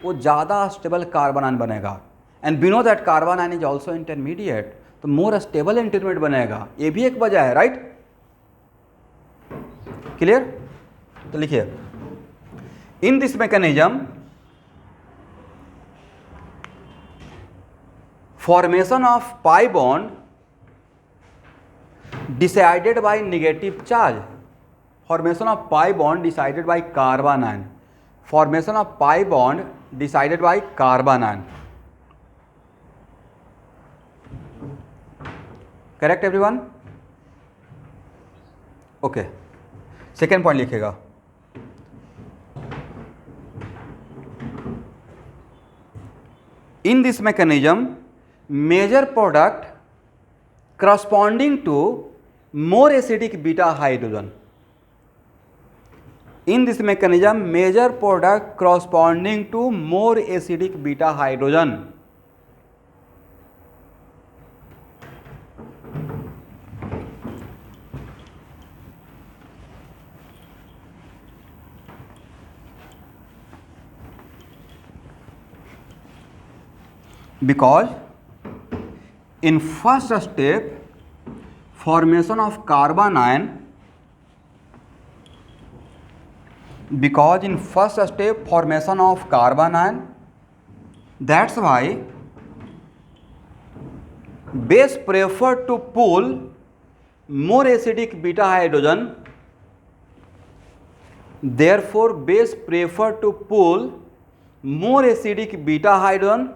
वो ज़्यादा स्टेबल कार्बन आयन बनेगा। And we know that carbon ion is also intermediate, तो मोर स्टेबल इंटरमीडिएट बनेगा, ये भी एक वजह है, राइट? क्लियर? तो लिखिए, in this mechanism formation of pi bond decided by negative charge, formation of pi bond decided by carbon ion, formation of pi bond decided by carbon ion, correct everyone? okay, second point लिखेगा, in this mechanism major product corresponding to more acidic beta hydrogen, in this mechanism major product corresponding to more acidic beta hydrogen, because in first step formation of carbon ion, because in first step formation of carbon ion, that's why base prefer to pull more acidic beta hydrogen, therefore base prefer to pull more acidic beta hydrogen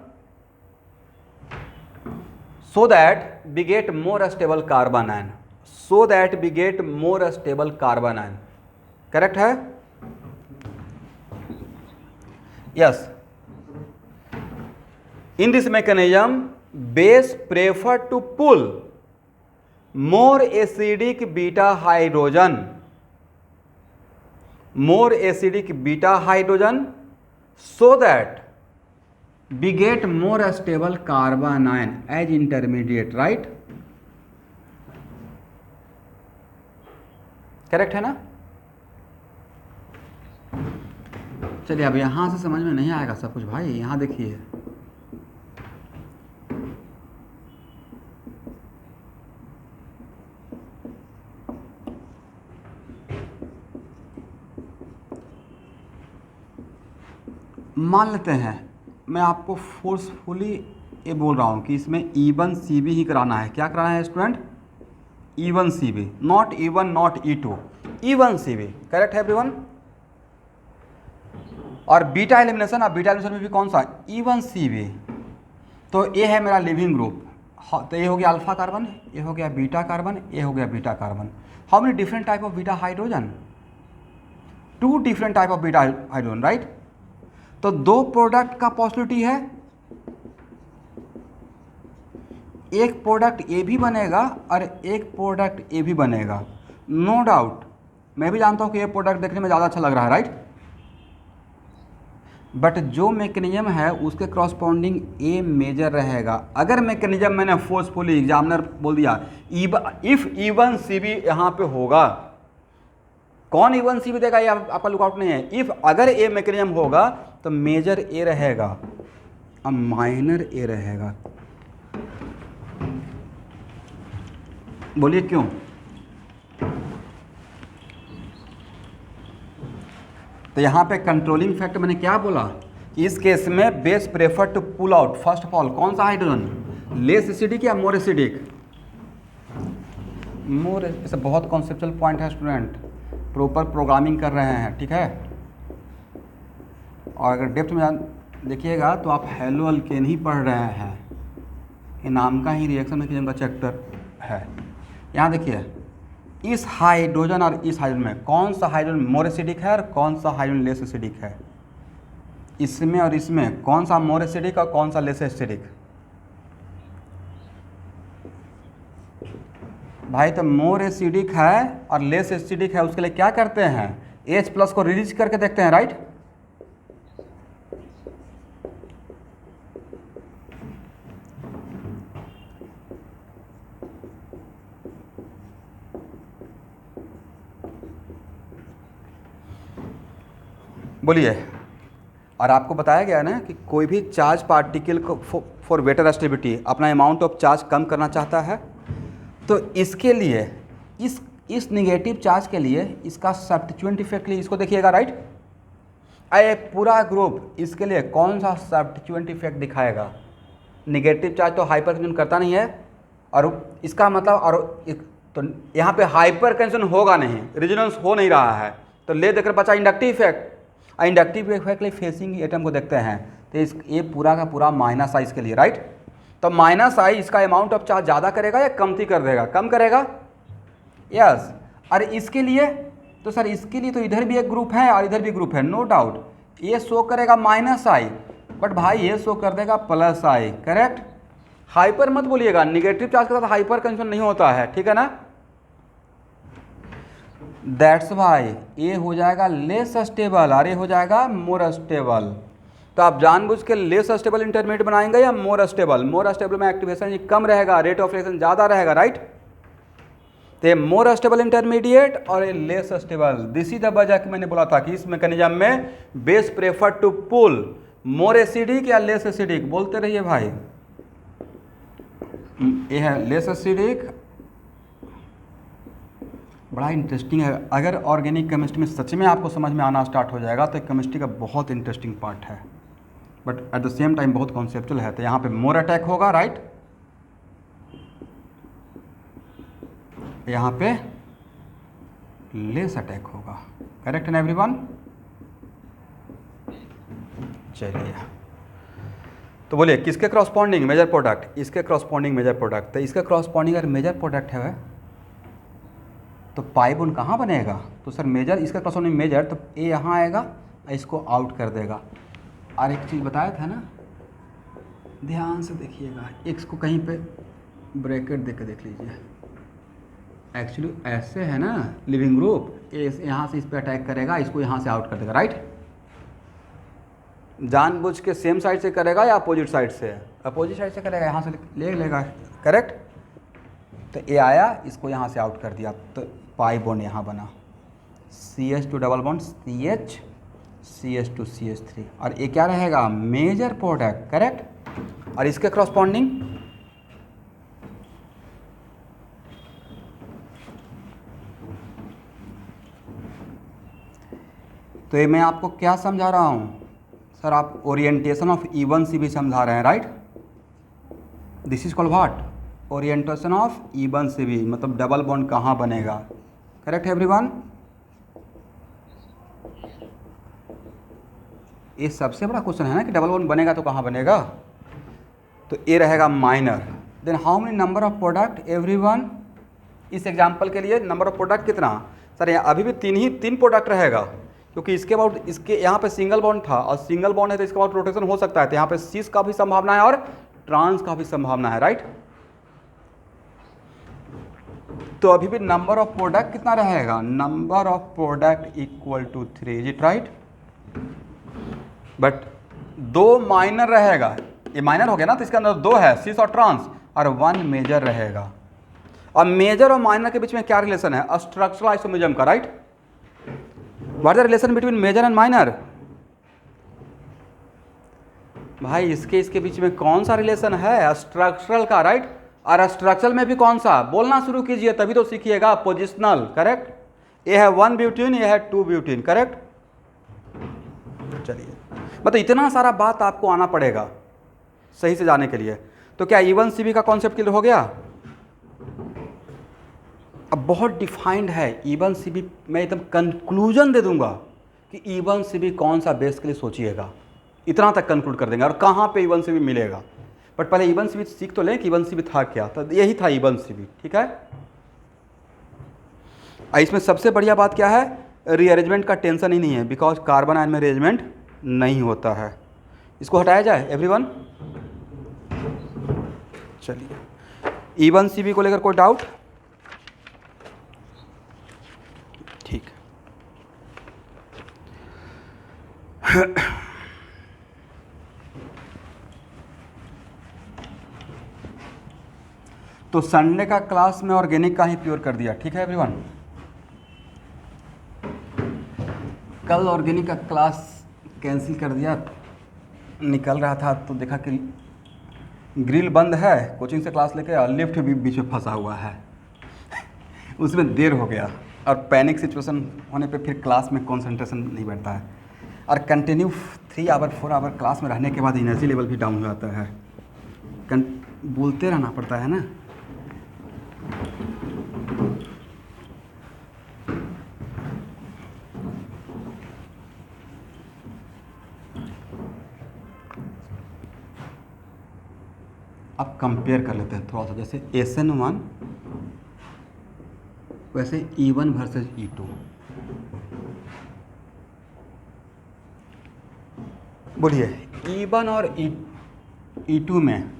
so that we get more stable carbon ion, so that we get more stable carbon ion, correct है? yes, in this mechanism base prefer to pull more acidic beta hydrogen, more acidic beta hydrogen so that we get more stable carbon ion as intermediate, right? Correct है ना? चलिए अब यहाँ से समझ में नहीं आएगा सब कुछ भाई, यहाँ देखिए मान लेते हैं मैं आपको फोर्सफुली ये बोल रहा हूँ कि इसमें E1 CB ही कराना है। क्या कराना है student? E1 CB, not E1 not E2, E1 CB, correct है एवरीवन? और बीटा एलिमिनेशन, अब बीटा एलिमिनेशन में भी कौन सा? E1 CB। तो ये है मेरा लिविंग ग्रुप, तो ये हो गया अल्फा कार्बन, ये हो गया बीटा कार्बन, ये हो गया beta carbon. How many different type of beta hydrogen? 2 different type of beta hydrogen, right? तो 2 प्रोडक्ट का पॉसिबिलिटी है, एक प्रोडक्ट ए भी बनेगा और एक प्रोडक्ट ए भी बनेगा, नो डाउट। मैं भी जानता हूं कि ये प्रोडक्ट देखने में ज़्यादा अच्छा लग रहा है, राइट? बट जो मैकेनिज्म है उसके क्रॉसपॉन्डिंग ए मेजर रहेगा। अगर मैकेनिज्म मैंने फोर्सफुली एग्जामिनर बोल दिया इफ E1 CB यहाँ पे होगा, कौन E1 CB देगा ये आपका लुकआउट नहीं है। इफ अगर ए मैकेनिज्म होगा तो मेजर ए रहेगा और माइनर ए रहेगा। बोलिए क्यों? तो यहाँ पे कंट्रोलिंग फैक्टर मैंने क्या बोला, इस केस में base prefer to pull out first of all कौन सा हाइड्रोजन, लेस एसिडिक या मोर एसिडिक? मोर। ऐसे बहुत कॉन्सेप्चुअल पॉइंट है स्टूडेंट, प्रॉपर प्रोग्रामिंग कर रहे हैं, ठीक है? और अगर डेप्थ में देखिएगा तो आप हेलो अल्केन ही पढ़ रहे हैं, ये नाम का ही रिएक्शन मैकेनिज्म का चैप्टर है। यहाँ देखिए, इस हाइड्रोजन और इस हाइड्रोजन में कौन सा हाइड्रोजन मोर एसिडिक है और कौन सा हाइड्रोजन लेस एसिडिक है? इसमें और इसमें कौन सा मोर एसिडिक और कौन सा लेस एसिडिक? भाई तो मोर एसिडिक है और लेस एसिडिक है, उसके लिए क्या करते हैं? H+ को रिलीज करके देखते हैं, राइट? बोलिए। और आपको बताया गया ना कि कोई भी चार्ज पार्टिकल को फॉर बेटर स्टेबिलिटी अपना अमाउंट ऑफ चार्ज कम करना चाहता है, तो इसके लिए इस निगेटिव चार्ज के लिए इसका सब्स्टिट्यूएंट इफेक्ट के लिए इसको देखिएगा, राइट? ये पूरा ग्रुप इसके लिए कौन सा सब्स्टिट्यूएंट इफेक्ट दिखाएगा? निगेटिव चार्ज तो हाइपर कंजन करता नहीं है, और इसका मतलब तो यहाँ पे हाइपर कंजन होगा नहीं, रेजोनेंस हो नहीं रहा है, तो ले देकर बचा इंडक्टिव इफेक्ट। इंडक्टिव इफेक्ट के लिए फेसिंग एटम को देखते हैं, तो ये पूरा का पूरा -I इसके लिए, राइट? तो -I इसका अमाउंट ऑफ चार्ज ज़्यादा करेगा या कमती कर देगा? कम करेगा, यस। और इसके लिए तो सर इसके लिए तो इधर भी एक ग्रुप है और इधर भी ग्रुप है, नो डाउट। ये शो करेगा -I, बट भाई ये शो कर देगा +I, करेक्ट? हाइपर मत बोलिएगा, निगेटिव चार्ज के साथ हाइपर कंजन नहीं होता है, ठीक है ना? दैट्स वाई ये हो जाएगा लेस स्टेबल और ये हो जाएगा मोर स्टेबल। तो आप जानबूझ के लेस स्टेबल इंटरमीडिएट बनाएंगे या मोर स्टेबल? मोर स्टेबल में एक्टिवेशन कम रहेगा, रेट ऑफ रिएक्शन ज़्यादा रहेगा, राइट? तो ये मोर स्टेबल इंटरमीडिएट और ये less stable. This is the वजह कि मैंने बोला था कि इस मैकेनिज्म में base prefer to pull more acidic या लेस एसिडिक। बोलते रहिए भाई। ये है लेस एसिडिक, बड़ा इंटरेस्टिंग है। अगर ऑर्गेनिक केमिस्ट्री में सच में आपको समझ में आना स्टार्ट हो जाएगा तो केमिस्ट्री का बहुत इंटरेस्टिंग पार्ट है, but at the same time बहुत कॉन्सेप्चुअल है। तो यहाँ पे मोर अटैक होगा, राइट? यहाँ पे लेस अटैक होगा, करेक्ट है एवरीवन? चलिए, तो बोलिए किसके क्रॉसपॉन्डिंग मेजर प्रोडक्ट? इसके क्रॉसपॉन्डिंग मेजर प्रोडक्ट। तो इसके क्रॉसपॉन्डिंग अगर मेजर प्रोडक्ट है तो पाई बॉन्ड कहाँ बनेगा? तो सर मेजर, इसका क्रॉसपॉन्डिंग मेजर, तो ए यहाँ आएगा, इसको आउट कर देगा। और एक चीज़ बताया था ना, ध्यान से देखिएगा, एक्स को कहीं पे ब्रैकेट दे के देख लीजिए। एक्चुअली ऐसे है ना लिविंग ग्रुप, यहाँ से इस पर अटैक करेगा, इसको यहाँ से आउट कर देगा, राइट? जानबूझ के सेम साइड से करेगा या अपोजिट साइड से? अपोजिट साइड से करेगा, यहाँ से ले लेगा, करेक्ट? तो ए आया, इसको यहाँ से आउट कर दिया, तो पाई बॉन्ड यहाँ बना, CH2 double bond CH, CH2 CH3, और ये क्या रहेगा? Major product, correct? और इसके क्रॉसपॉन्डिंग तो ये मैं आपको क्या समझा रहा हूँ सर? आप ओरिएंटेशन ऑफ E1CB समझा रहे हैं, right? This is called what? Orientation of E1CB, मतलब डबल बॉन्ड कहाँ बनेगा, करेक्ट एवरीवन? ये सबसे बड़ा क्वेश्चन है ना कि डबल बॉन्ड बनेगा तो कहाँ बनेगा? तो ये रहेगा minor. Then how many number of product everyone? इस एग्जांपल के लिए नंबर ऑफ प्रोडक्ट कितना? सर यहाँ अभी भी तीन प्रोडक्ट रहेगा, क्योंकि इसके बाद इसके यहाँ पे सिंगल बॉन्ड था और सिंगल बॉन्ड है तो इसके बाद रोटेशन हो सकता है, तो यहाँ पे सिस का भी संभावना है और ट्रांस का भी संभावना है, राइट? तो अभी भी नंबर ऑफ प्रोडक्ट कितना रहेगा? Number of product equal to 3, is it right? But 2 minor रहेगा, ये माइनर हो गया ना, तो इसके अंदर 2 है, सिस और ट्रांस, और 1 मेजर रहेगा। और मेजर और माइनर के बीच में क्या रिलेशन है? स्ट्रक्चरल आइसोमरिज्म का, right? What is the relation between major and minor? भाई इसके बीच में कौन सा रिलेशन है? स्ट्रक्चरल का, राइट? और स्ट्रक्चरल में भी कौन सा? बोलना शुरू कीजिए तभी तो सीखिएगा। Positional, correct? ये है 1 ब्यूटीन, ये है 2 ब्यूटीन, करेक्ट? चलिए, मतलब इतना सारा बात आपको आना पड़ेगा सही से जाने के लिए। तो क्या E1CB का कॉन्सेप्ट क्लियर हो गया? अब बहुत डिफाइंड है E1CB, मैं एकदम कंक्लूजन दे दूंगा कि E1CB कौन सा बेस के लिए सोचिएगा, इतना तक कंक्लूड कर देंगे। और कहाँ पे E1CB मिलेगा? बट पहले इवन सी बी सीख तो लें कि इवन सी बी था क्या, तो यही था इवन सी बी, ठीक है। इसमें सबसे बढ़िया बात क्या है, रीअरेंजमेंट का टेंशन ही नहीं है, बिकॉज कार्बन आयन में रीअरेंजमेंट नहीं होता है। इसको हटाया जाए एवरीवन। चलिए, इवन सी बी को लेकर कोई डाउट? ठीक है। तो संडे का क्लास में ऑर्गेनिक का ही प्योर कर दिया, ठीक है एवरीवन। कल ऑर्गेनिक का क्लास कैंसिल कर दिया, निकल रहा था तो देखा कि ग्रिल बंद है, कोचिंग से क्लास लेके और लिफ्ट भी बीच में फंसा हुआ है उसमें देर हो गया, और पैनिक सिचुएशन होने पे फिर क्लास में कंसंट्रेशन नहीं बैठता है, और कंटिन्यू 3 आवर 4 आवर क्लास में रहने के बाद एनर्जी लेवल भी डाउन हो जाता है, बोलते रहना पड़ता है ना। अब कंपेयर कर लेते हैं थोड़ा सा, जैसे SN1 वैसे E1 वर्सेस E2। बोलिए E1 और E2 में,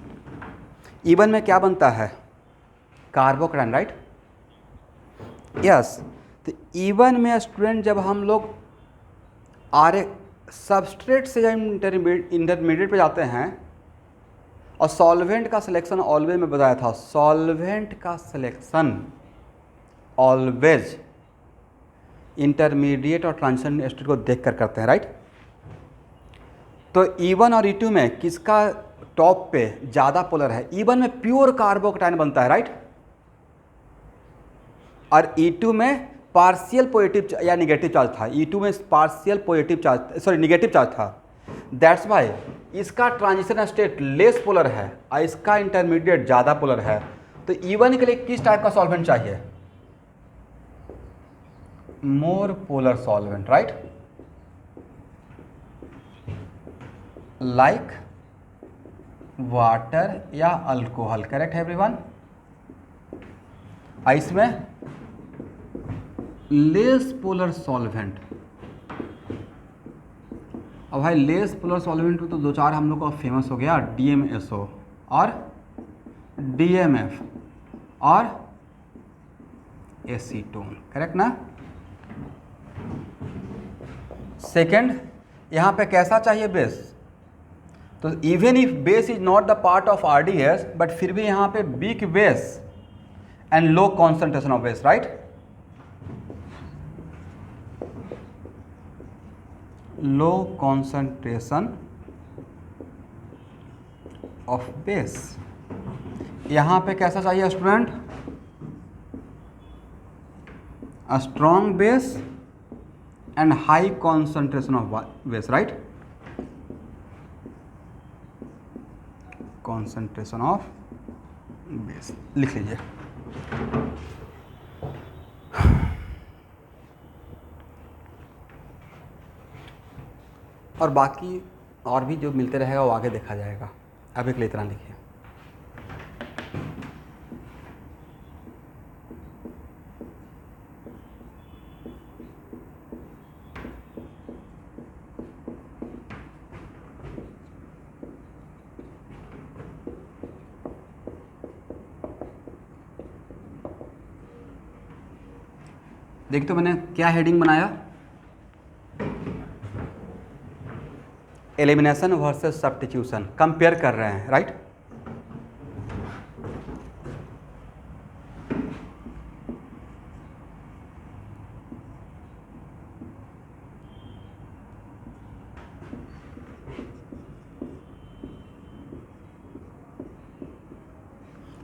E1 में क्या बनता है, कार्बोकैटायन, राइट? यस। तो E1 में स्टूडेंट जब हम लोग सबस्ट्रेट से जब इंटरमीडिएट पे जाते हैं, और सॉल्वेंट का सिलेक्शन ऑलवेज में बताया था, सॉल्वेंट का सिलेक्शन ऑलवेज इंटरमीडिएट और ट्रांजिशन स्टेट को देखकर करते हैं, राइट? तो E1 और E2 में किसका टॉप पे ज़्यादा पोलर है? E1 में प्योर कार्बोकैटायन बनता है, राइट? और E2 में पार्शियल पॉजिटिव या निगेटिव चार्ज था। E2 में partial positive charge, sorry negative charge था। दैट्स वाई इसका ट्रांजिशन स्टेट लेस पोलर है और इसका इंटरमीडिएट ज़्यादा पोलर है। तो E1 के लिए किस टाइप का सॉल्वेंट चाहिए? More polar solvent, right? Like water या अल्कोहल, करेक्ट है एवरीवन? इसमें लेस पोलर सॉल्वेंट। अब भाई लेस पोलर सॉल्वेंट में तो 2-4 हम लोग का फेमस हो गया, DMSO और DMF और एसीटोन, करेक्ट ना? सेकेंड, यहाँ पे कैसा चाहिए बेस? तो even if base is not the part of RDS, but फिर भी यहाँ पे weak base and low concentration of base, right? Low concentration of base. यहाँ पे कैसा चाहिए student? A strong base and high concentration of base, right? Concentration of base लिख लीजिए। और बाकी और भी जो मिलते रहेगा वो आगे देखा जाएगा, अभी के लिए इतना लिखिए। देखिए तो मैंने क्या हेडिंग बनाया, एलिमिनेशन वर्सेस सब्स्टिट्यूशन, कंपेयर कर रहे हैं, राइट?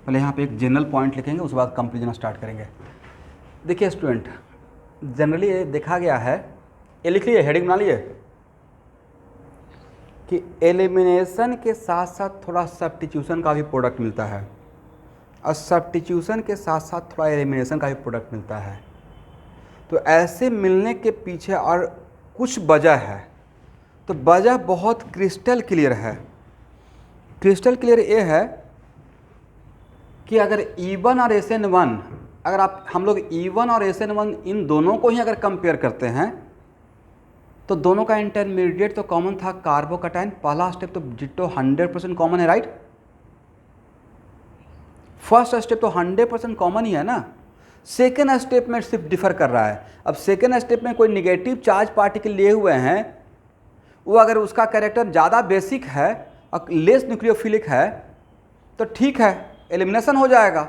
पहले यहाँ पे एक जनरल पॉइंट लिखेंगे, उसके बाद कंक्लूजन स्टार्ट करेंगे। देखिए स्टूडेंट, जनरली ये देखा गया है, ये लिख लिए, हेडिंग बना लिए कि एलिमिनेशन के साथ साथ थोड़ा सब्स्टिट्यूशन का भी प्रोडक्ट मिलता है, और सब्स्टिट्यूशन के साथ साथ थोड़ा एलिमिनेशन का भी प्रोडक्ट मिलता है। तो ऐसे मिलने के पीछे और कुछ वजह है, तो वजह बहुत क्रिस्टल क्लियर है। क्रिस्टल क्लियर ये है कि अगर E1 और SN1, अगर हम लोग E1 और SN1 इन दोनों को ही अगर कंपेयर करते हैं तो दोनों का इंटरमीडिएट तो कॉमन था, कार्बोकैटायन। पहला स्टेप तो डिट्टो 100% कॉमन है, राइट। फर्स्ट स्टेप तो 100% कॉमन ही है ना। सेकेंड स्टेप में सिर्फ डिफर कर रहा है। अब सेकेंड स्टेप में कोई निगेटिव चार्ज पार्टिकल लिए हुए हैं, वो अगर उसका कैरेक्टर ज़्यादा बेसिक है और लेस न्यूक्लियोफिलिक है तो ठीक है, एलिमिनेशन हो जाएगा।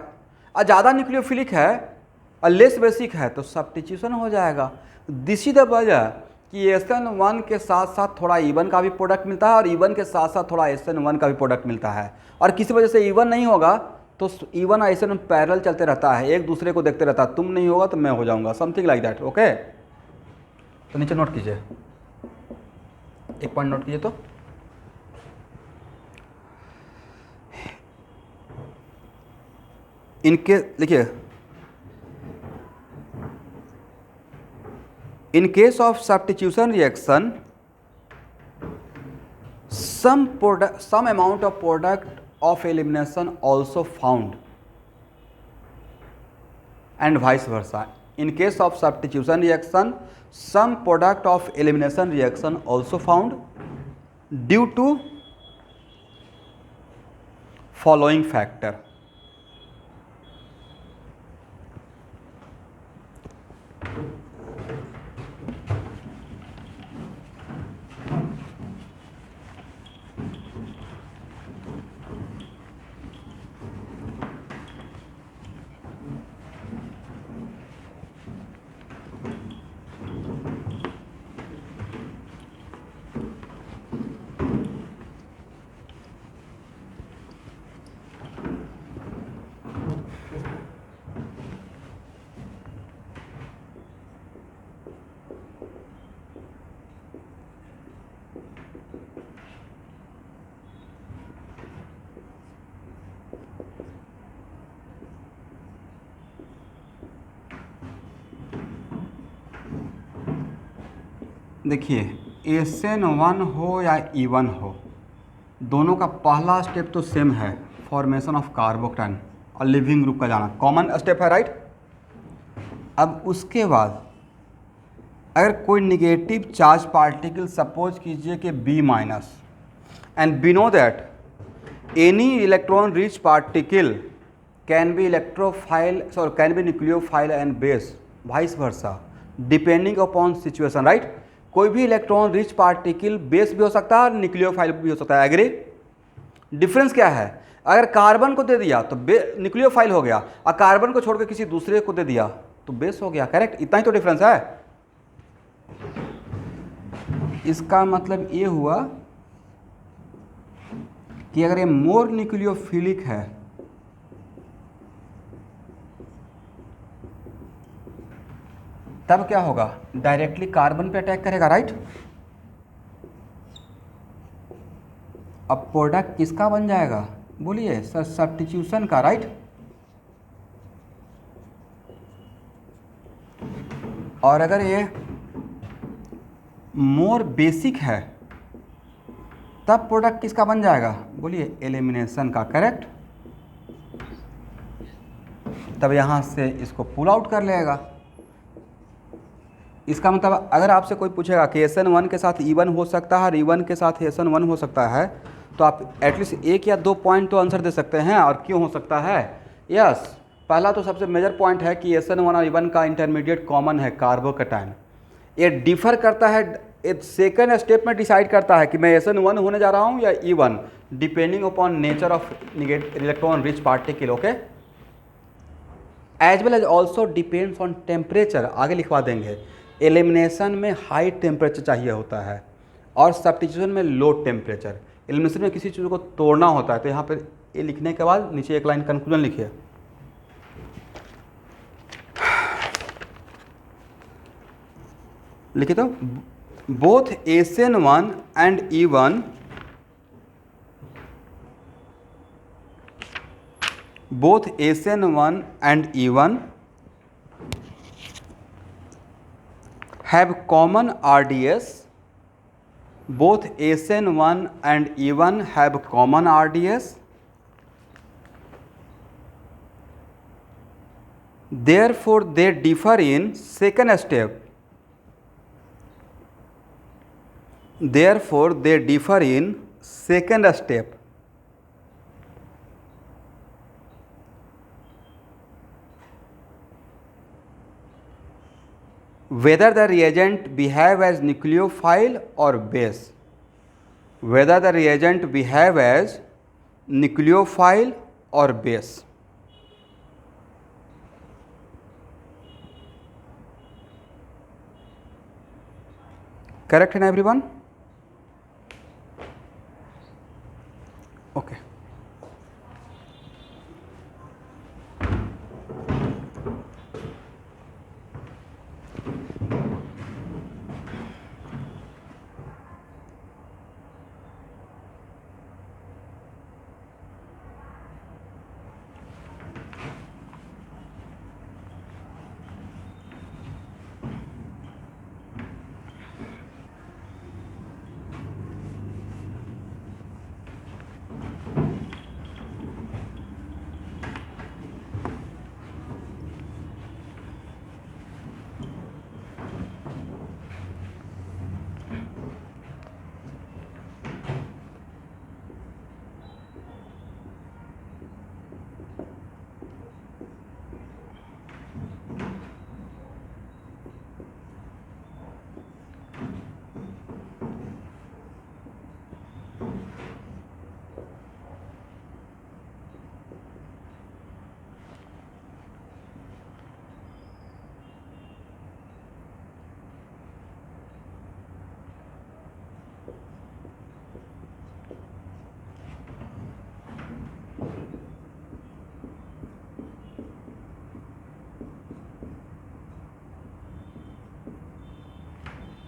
और ज़्यादा न्यूक्लियोफिलिक है और लेस बेसिक है तो सब्स्टिट्यूशन हो जाएगा। दिस इज द वजह कि SN1 के साथ साथ थोड़ा E1 का भी प्रोडक्ट मिलता है और E1 के साथ साथ थोड़ा SN1 का भी प्रोडक्ट मिलता है। और किसी वजह से E1 नहीं होगा तो E1 और SN1 पैरेलल चलते रहता है, एक दूसरे को देखते रहता है। तुम नहीं होगा तो मैं हो जाऊंगा, समथिंग लाइक दैट। ओके, तो नीचे नोट कीजिए, एक पॉइंट नोट कीजिए। तो इनके लिखिए, in case of substitution reaction, some amount of product of elimination also found, and vice versa. In case of substitution reaction, some product of elimination reaction also found due to following factor. देखिए, SN1 हो या E1 हो, दोनों का पहला step तो same है, formation of carbocation और लिविंग ग्रुप का जाना, कॉमन स्टेप है, राइट। अब उसके बाद अगर कोई निगेटिव चार्ज पार्टिकल सपोज कीजिए कि B-, and we know that any electron rich particle can be nucleophile and base, vice versa, depending upon situation, right. कोई भी इलेक्ट्रॉन रिच पार्टिकल बेस भी हो सकता है और न्यूक्लियोफाइल भी हो सकता है, एग्री। डिफरेंस क्या है, अगर कार्बन को दे दिया तो न्यूक्लियोफाइल हो गया और कार्बन को छोड़कर किसी दूसरे को दे दिया तो बेस हो गया, करेक्ट। इतना ही तो डिफरेंस है। इसका मतलब ये हुआ कि अगर ये मोर न्यूक्लियोफिलिक है तब क्या होगा, डायरेक्टली कार्बन पे अटैक करेगा, राइट। अब प्रोडक्ट किसका बन जाएगा, बोलिए सर, सब्स्टिट्यूशन का, राइट। और अगर ये मोर बेसिक है तब प्रोडक्ट किसका बन जाएगा, बोलिए एलिमिनेशन का, करेक्ट। तब यहाँ से इसको पुल आउट कर लेगा। इसका मतलब अगर आपसे कोई पूछेगा कि SN1 के साथ E1 हो सकता है और E1 के साथ SN1 हो सकता है तो आप एटलीस्ट 1 या 2 पॉइंट तो आंसर दे सकते हैं। और क्यों हो सकता है, यस, पहला तो सबसे मेजर पॉइंट है कि SN1 और E1 का इंटरमीडिएट कॉमन है, कार्बोकैटायन। ये डिफर करता है, एक सेकेंड स्टेप में डिसाइड करता है कि मैं SN1 होने जा रहा हूँ या E1, depending upon nature of electron rich particle, okay. As well as also depends on temperature, आगे लिखवा देंगे। एलिमिनेशन में हाई टेम्परेचर चाहिए होता है और सब्स्टिट्यूशन में लो टेम्परेचर। एलिमिनेशन में किसी चीज़ को तोड़ना होता है, तो यहाँ पर ये लिखने के बाद नीचे एक लाइन कंक्लूजन लिखिए। लिखिए तो, both SN1 and E1 have common RDS both SN1 and E1 have common RDS. Therefore, they differ in second step. Therefore, they differ in second step. Whether the reagent behave as nucleophile or base. Whether the reagent behave as nucleophile or base. Correct, everyone? Okay.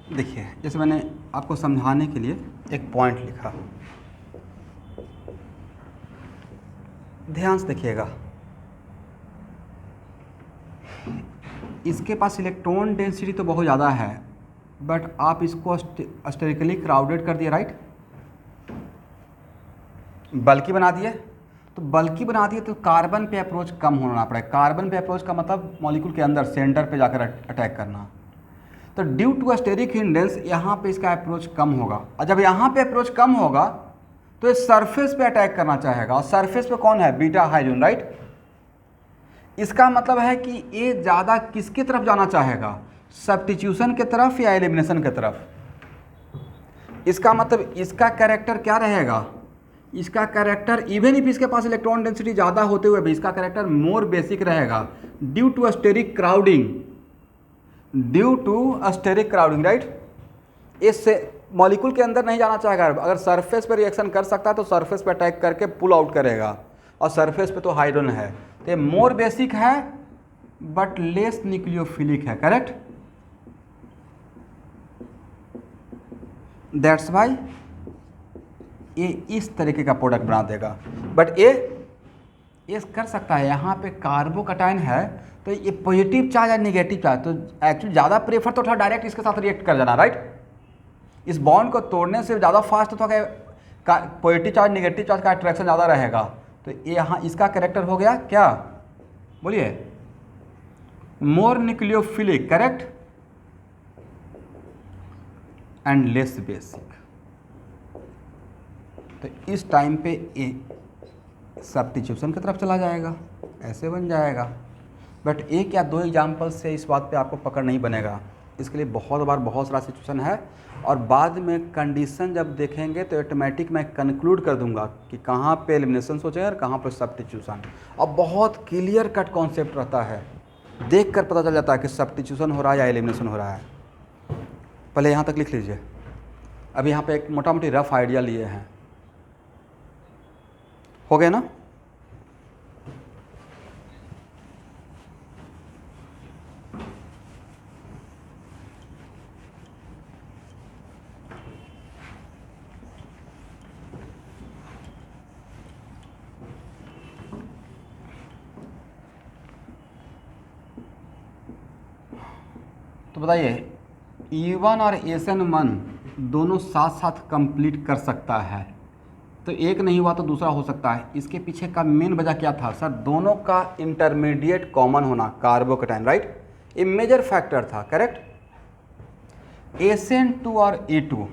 देखिए, जैसे मैंने आपको समझाने के लिए एक point लिखा, ध्यान से देखिएगा। इसके पास इलेक्ट्रॉन डेंसिटी तो बहुत ज़्यादा है, बट आप इसको स्टेरिकली क्राउडेड कर दिए, राइट? बल्कि बना दिए, तो बल्कि बना दिए तो कार्बन पे अप्रोच कम होना पड़ेगा। कार्बन पे अप्रोच का मतलब मॉलिक्यूल के अंदर सेंटर पे जाकर अटैक करना। तो ड्यू टू स्टेरिक हिंडेंस यहाँ पे इसका अप्रोच कम होगा, और जब यहाँ पे अप्रोच कम होगा तो ये सरफेस पे अटैक करना चाहेगा, और सरफेस पे कौन है? Beta hydrogen, right? इसका मतलब है कि ये ज़्यादा किसकी तरफ जाना चाहेगा? सब्स्टिट्यूशन की तरफ या एलिमिनेशन की तरफ? इसका मतलब इसका कैरेक्टर क्या रहेगा? इसका कैरेक्टर, इवन इफ इसके पास इलेक्ट्रॉन डेंसिटी ज़्यादा होते हुए भी इसका कैरेक्टर मोर बेसिक रहेगा, due to steric crowding. Due to steric crowding, right? इससे मॉलिक्यूल के अंदर नहीं जाना चाहेगा। अगर सरफेस पर रिएक्शन कर सकता है तो सरफेस पर अटैक करके पुल आउट करेगा, और सरफेस पे तो हाइड्रोजन है, तो ये मोर बेसिक है बट लेस न्यूक्लियोफिलिक है, करेक्ट? दैट्स वाई ये इस तरीके का प्रोडक्ट बना देगा। बट ये कर सकता है, यहाँ पे कार्बोकैटायन है तो ये पॉजिटिव चार्ज या नेगेटिव चार्ज, तो एक्चुअली ज़्यादा प्रेफर तो थोड़ा डायरेक्ट इसके साथ रिएक्ट कर जाना, राइट? इस बॉन्ड को तोड़ने से ज़्यादा फास्ट तो क्या पॉजिटिव चार्ज नेगेटिव चार्ज का अट्रैक्शन ज़्यादा रहेगा। तो ये यहाँ इसका कैरेक्टर हो गया क्या? बोलिए, more nucleophilic, correct, and less basic. तो इस टाइम पे ये सब्स्टिट्यूशन की तरफ चला जाएगा, ऐसे बन जाएगा। बट एक या दो एग्जाम्पल से इस बात पे आपको पकड़ नहीं बनेगा, इसके लिए बहुत बार बहुत सारा सिचुएशन है, और बाद में कंडीशन जब देखेंगे तो ऑटोमेटिक मैं कंक्लूड कर दूंगा कि कहाँ पे एलिमिनेशन सोचें और कहाँ पे सब्स्टिट्यूशन। अब बहुत क्लियर कट कॉन्सेप्ट रहता है, देख कर पता चल जाता है कि सब्स्टिट्यूशन हो रहा है या एलिमिनेशन हो रहा है। पहले यहाँ तक लिख लीजिए। अभी यहाँ पे एक मोटा मोटी रफ आइडिया लिए हैं, हो गया ना? तो बताइए, E1 और SN1 दोनों साथ साथ कंप्लीट कर सकता है। तो एक नहीं हुआ तो दूसरा हो सकता है। इसके पीछे का मेन वजह क्या था सर? दोनों का इंटरमीडिएट कॉमन होना, कार्बोकेटाइन, राइट? ये मेजर फैक्टर था, करेक्ट? SN2 और E2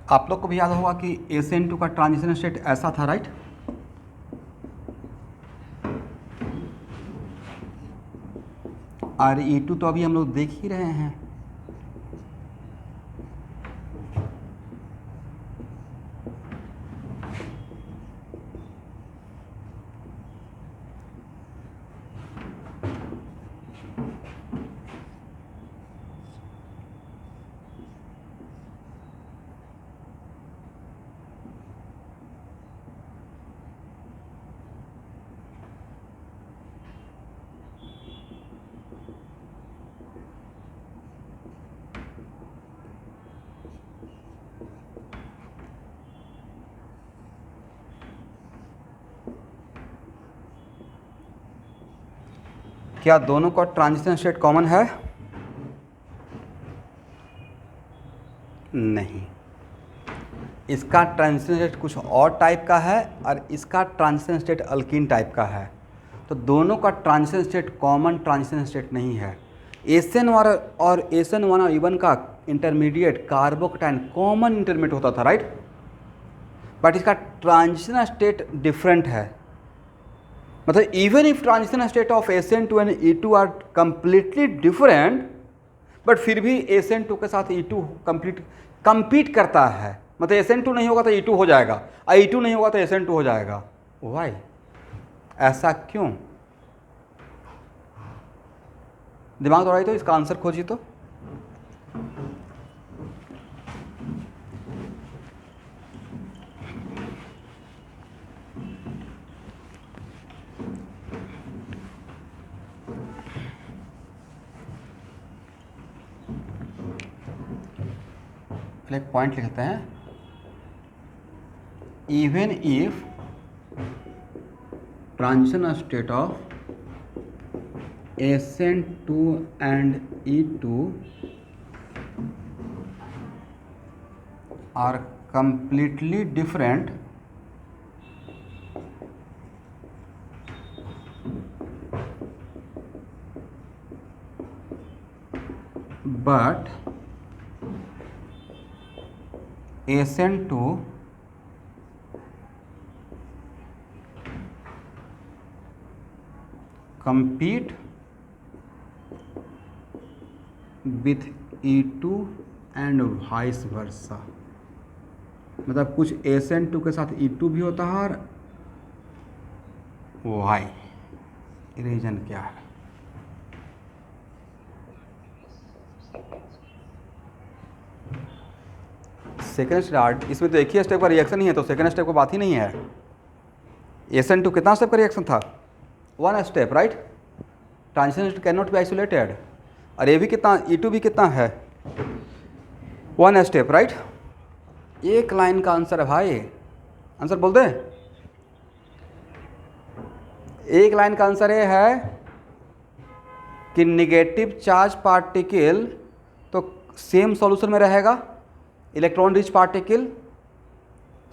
आप लोग को भी याद होगा कि SN2 का ट्रांजिशन स्टेट ऐसा था, राइट? और E2 तो अभी हम लोग देख ही रहे हैं। क्या दोनों का ट्रांजिशन स्टेट कॉमन है? नहीं, इसका ट्रांजिशन स्टेट कुछ और टाइप का है और इसका ट्रांजिशन स्टेट अल्कीन टाइप का है। तो दोनों का transition state common transition state नहीं है। SN1 और SN1 और E1 का इंटरमीडिएट कार्बोकेटाइन कॉमन इंटरमीडिएट होता था, राइट? बट इसका ट्रांजिशन स्टेट डिफरेंट है। मतलब even if transition state of SN2 and E2 are completely different, but फिर भी SN2 के साथ E2 कंपीट करता है। मतलब SN2 नहीं होगा तो E2 हो जाएगा और E2 नहीं होगा तो SN2 हो जाएगा। वाई? ऐसा क्यों? दिमाग दौड़ाई तो इसका आंसर खोजिए तो। पहले एक पॉइंट लिखते हैं। Even if transition state of SN2 and E2 are completely different, but SN2 compete with E2 and vice versa। मतलब कुछ SN2 के साथ E2 भी होता है और वाई? रीजन क्या है? सेकेंड स्टार्ट, इसमें तो एक ही स्टेप का रिएक्शन ही है, तो सेकेंड स्टेप की बात ही नहीं है। SN2 कितना स्टेप का रिएक्शन था? 1 step, right? Transition can not be isolated. और ये भी कितना, E2 भी कितना है? 1 स्टेप, राइट? एक लाइन का आंसर है भाई। आंसर बोल दे। एक लाइन का आंसर ये है कि निगेटिव चार्ज पार्टिकल तो सेम सॉल्यूशन में रहेगा, इलेक्ट्रॉन रिच पार्टिकल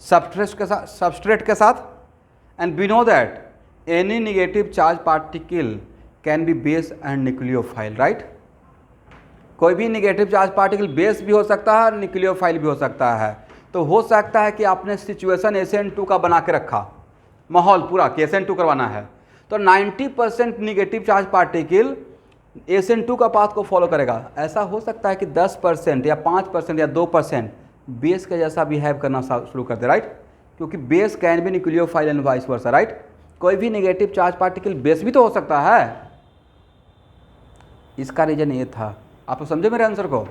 सबस्ट्रेट के साथ, and we know that any negative charge particle can be base and nucleophile, right? कोई भी नेगेटिव चार्ज पार्टिकल बेस भी हो सकता है और न्यूक्लियोफाइल भी हो सकता है। तो हो सकता है कि आपने सिचुएशन SN2 का बना के रखा, माहौल पूरा कि SN2 करवाना है, तो 90% निगेटिव चार्ज पार्टिकल SN2 का पाथ को फॉलो करेगा। ऐसा हो सकता है कि 10% या 5% या 2% बेस के जैसा बिहेव करना शुरू कर दे, राइट, क्योंकि base can be nucleophile and vice versa, right. कोई भी नेगेटिव चार्ज पार्टिकल बेस भी तो हो सकता है। इसका रीजन ये था। आप तो समझे मेरे आंसर को?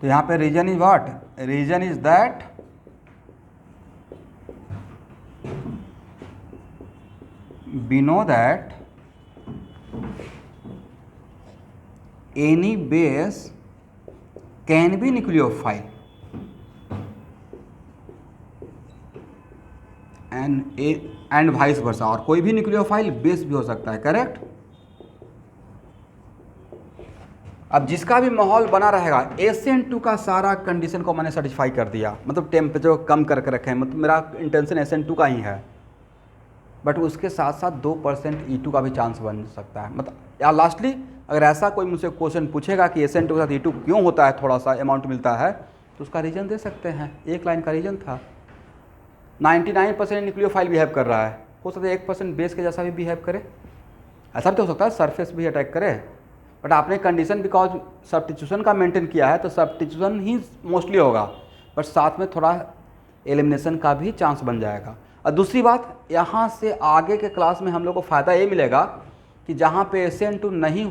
तो यहाँ पे reason is what? Reason is that we know that any base can be nucleophile and vice versa, और कोई भी न्यूक्लियोफाइल बेस भी हो सकता है, करेक्ट। अब जिसका भी माहौल बना रहेगा, SN2 का सारा कंडीशन को मैंने सेटिस्फाई कर दिया, मतलब टेम्परेचर को कम करके रखे हैं, मतलब मेरा इंटेंशन SN2 का ही है, बट उसके साथ साथ 2% E2 का भी चांस बन सकता है। मतलब या लास्टली अगर ऐसा कोई मुझसे क्वेश्चन पूछेगा कि SN2 के साथ E2 क्यों होता है, थोड़ा सा अमाउंट मिलता है, तो उसका रीज़न दे सकते हैं। एक लाइन का रीज़न था, 99% न्यूक्लियोफाइल बिहेव कर रहा है, हो सकता है 1% बेस के जैसा भी बिहेव करे, ऐसा भी तो हो सकता है सरफेस भी अटैक करे, बट आपने कंडीशन बिकॉज सब्स्टिट्यूशन का मेंटेन किया है तो सब्स्टिट्यूशन ही मोस्टली होगा, बट साथ में थोड़ा एलिमिनेशन का भी चांस बन जाएगा। और दूसरी बात, यहाँ से आगे के क्लास में हम लोग को फ़ायदा ये मिलेगा कि जहाँ पे SN2 नहीं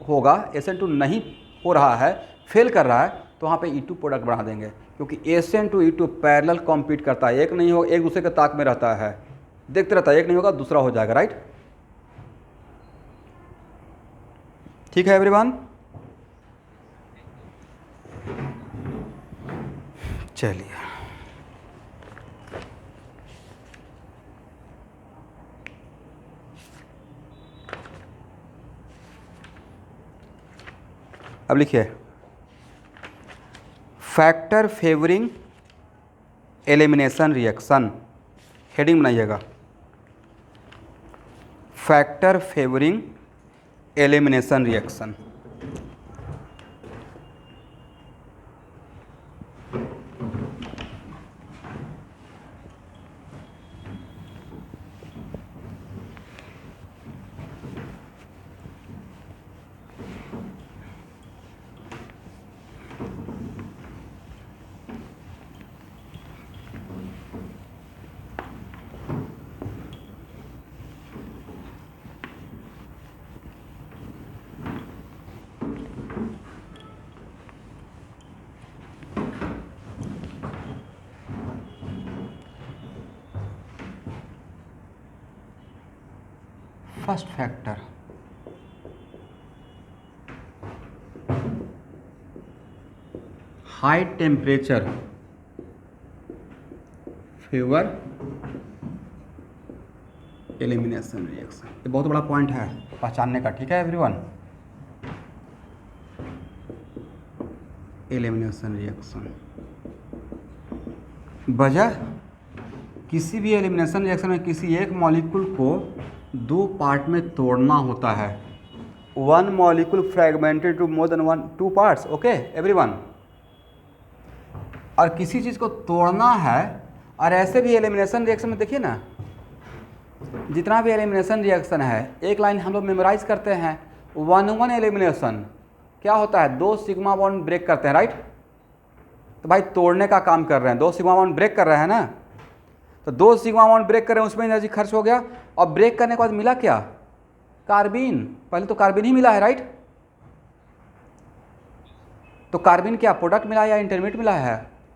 होगा, SN2 नहीं हो रहा है, फेल कर रहा है, तो वहाँ पे E2 प्रोडक्ट बना देंगे, क्योंकि SN2 E2 पैरेलल कॉम्पीट करता है, एक नहीं हो, एक दूसरे के ताक में रहता है, देखते रहता है, एक नहीं होगा दूसरा हो जाएगा, राइट। ठीक है एवरीवन, चलिए अब लिखिए, factor favoring elimination reaction, heading बनाइएगा, factor favoring elimination reaction. First factor, high temperature favor elimination reaction. ये बहुत बड़ा पॉइंट है पहचानने का, ठीक है एवरीवन। एलिमिनेशन रिएक्शन, वजह किसी भी एलिमिनेशन रिएक्शन में किसी एक मॉलिक्यूल को दो पार्ट में तोड़ना होता है। One molecule fragmented to more than two parts, okay everyone. और किसी चीज़ को तोड़ना है, और ऐसे भी एलिमिनेशन रिएक्शन में देखिए ना, जितना भी एलिमिनेशन रिएक्शन है, एक लाइन हम लोग मेमोराइज करते हैं, 1-1 एलिमिनेशन क्या होता है, 2 सिग्मा बॉन्ड ब्रेक करते हैं, राइट। तो भाई तोड़ने का काम कर रहे हैं, 2 सिग्मा बॉन्ड ब्रेक कर रहे हैं ना, तो 2 सिग्मा बॉन्ड ब्रेक कर रहे हैं, उसमें एनर्जी खर्च हो गया, और ब्रेक करने के बाद मिला क्या, कार्बिन। पहले तो कार्बिन ही मिला है, राइट। तो कार्बिन क्या प्रोडक्ट मिला या इंटरमीडिएट मिला है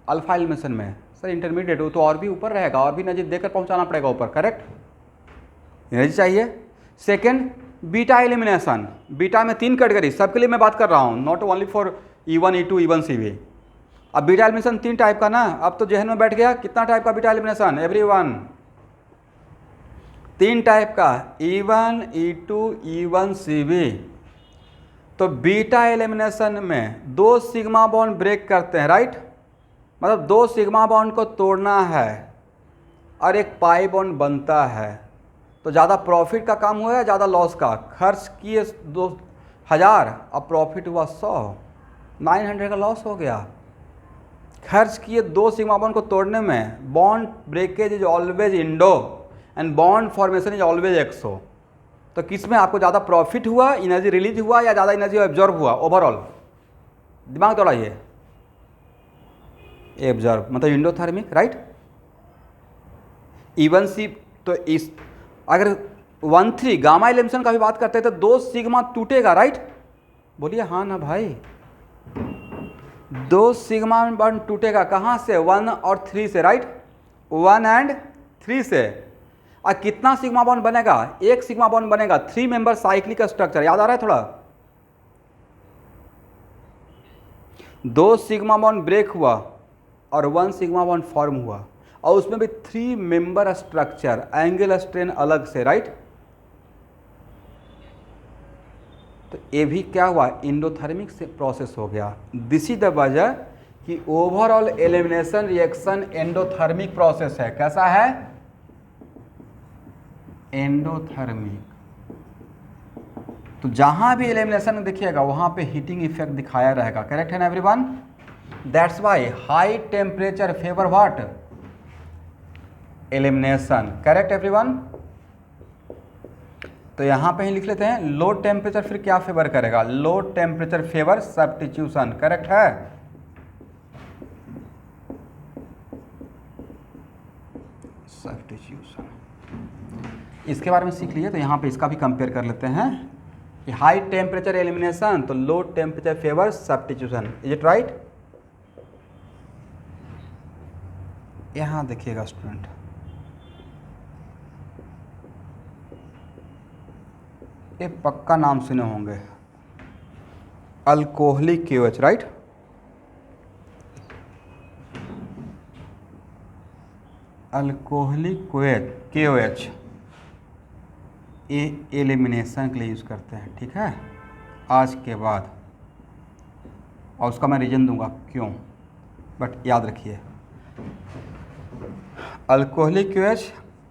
अल्फा एलिमिनेशन में? सर इंटरमीडिएट, वो तो और भी ऊपर रहेगा, और भी एनर्जी देकर पहुंचाना पड़ेगा ऊपर, करेक्ट। एनर्जी चाहिए। Second, beta elimination. बीटा में 3 कैटेगरी, सबके लिए मैं बात कर रहा हूँ, not only for E1 E2 E1 CV। अब बीटा एलिमिनेशन 3 टाइप का ना, अब तो जहन में बैठ गया, कितना टाइप का बीटा एलिमिनेशन एवरीवन? 3 टाइप का, E1 E2 E1 CV। तो बीटा एलिमिनेशन में 2 सिग्मा बॉन्ड ब्रेक करते हैं, राइट, मतलब 2 सिग्मा बॉन्ड को तोड़ना है और एक पाई बॉन्ड बनता है। तो ज़्यादा प्रॉफिट का काम हुआ या ज़्यादा लॉस का? खर्च किए 2000, अब प्रॉफिट हुआ 100, 900 का लॉस हो गया, खर्च किए 2 सिग्मा बॉन्ड को तोड़ने में। Bond breakage is always endo and bond formation is always exo. तो किस में आपको ज़्यादा प्रॉफिट हुआ, एनर्जी रिलीज हुआ या ज़्यादा एनर्जी एब्जॉर्ब हुआ ओवरऑल? दिमाग दौड़ाइए। एब्जॉर्ब मतलब इंडोथर्मिक, राइट। इवन सी तो इस अगर 1,3 गामा एलिमिनेशन का भी बात करते हैं तो 2 सिग्मा टूटेगा, राइट। बोलिए हाँ ना भाई, 2 सिग्मा बॉन्ड टूटेगा कहाँ से? 1 और 3 से, राइट। 1 एंड 3 से। और कितना सिग्मा बॉन्ड बनेगा? 1 सिग्मा बॉन्ड बनेगा। 3 मेंबर साइक्लिक स्ट्रक्चर, याद आ रहा है थोड़ा? 2 सिग्मा बॉन्ड ब्रेक हुआ और 1 सिग्मा बॉन्ड फॉर्म हुआ, और उसमें भी 3 मेंबर स्ट्रक्चर, एंगल स्ट्रेन अलग से, राइट। तो ये भी क्या हुआ? इंडोथर्मिक से प्रोसेस हो गया। दिस इज द वजह कि overall elimination reaction endothermic process है। कैसा है? एंडोथर्मिक। तो जहां भी एलिमिनेशन देखिएगा वहां पे हीटिंग इफेक्ट दिखाया रहेगा। करेक्ट है ना everyone? That's why high temperature favour what? Elimination. Correct everyone? तो यहां पे ही लिख लेते हैं लो टेम्परेचर फिर क्या फेवर करेगा? Low temperature favour substitution. Correct है? सब्स्टिट्यूशन इसके बारे में सीख लिए, तो यहां पे इसका भी कंपेयर कर लेते हैं कि हाई टेम्परेचर एलिमिनेशन तो low temperature favour substitution. Is it right? यहां देखिएगा स्टूडेंट, ये पक्का नाम सुने होंगे, alcoholic KOH, right. Alcoholic KOH ये एलिमिनेशन के लिए यूज़ करते हैं, ठीक है, आज के बाद। और उसका मैं रीजन दूंगा क्यों, बट याद रखिए अल्कोहलिक KOH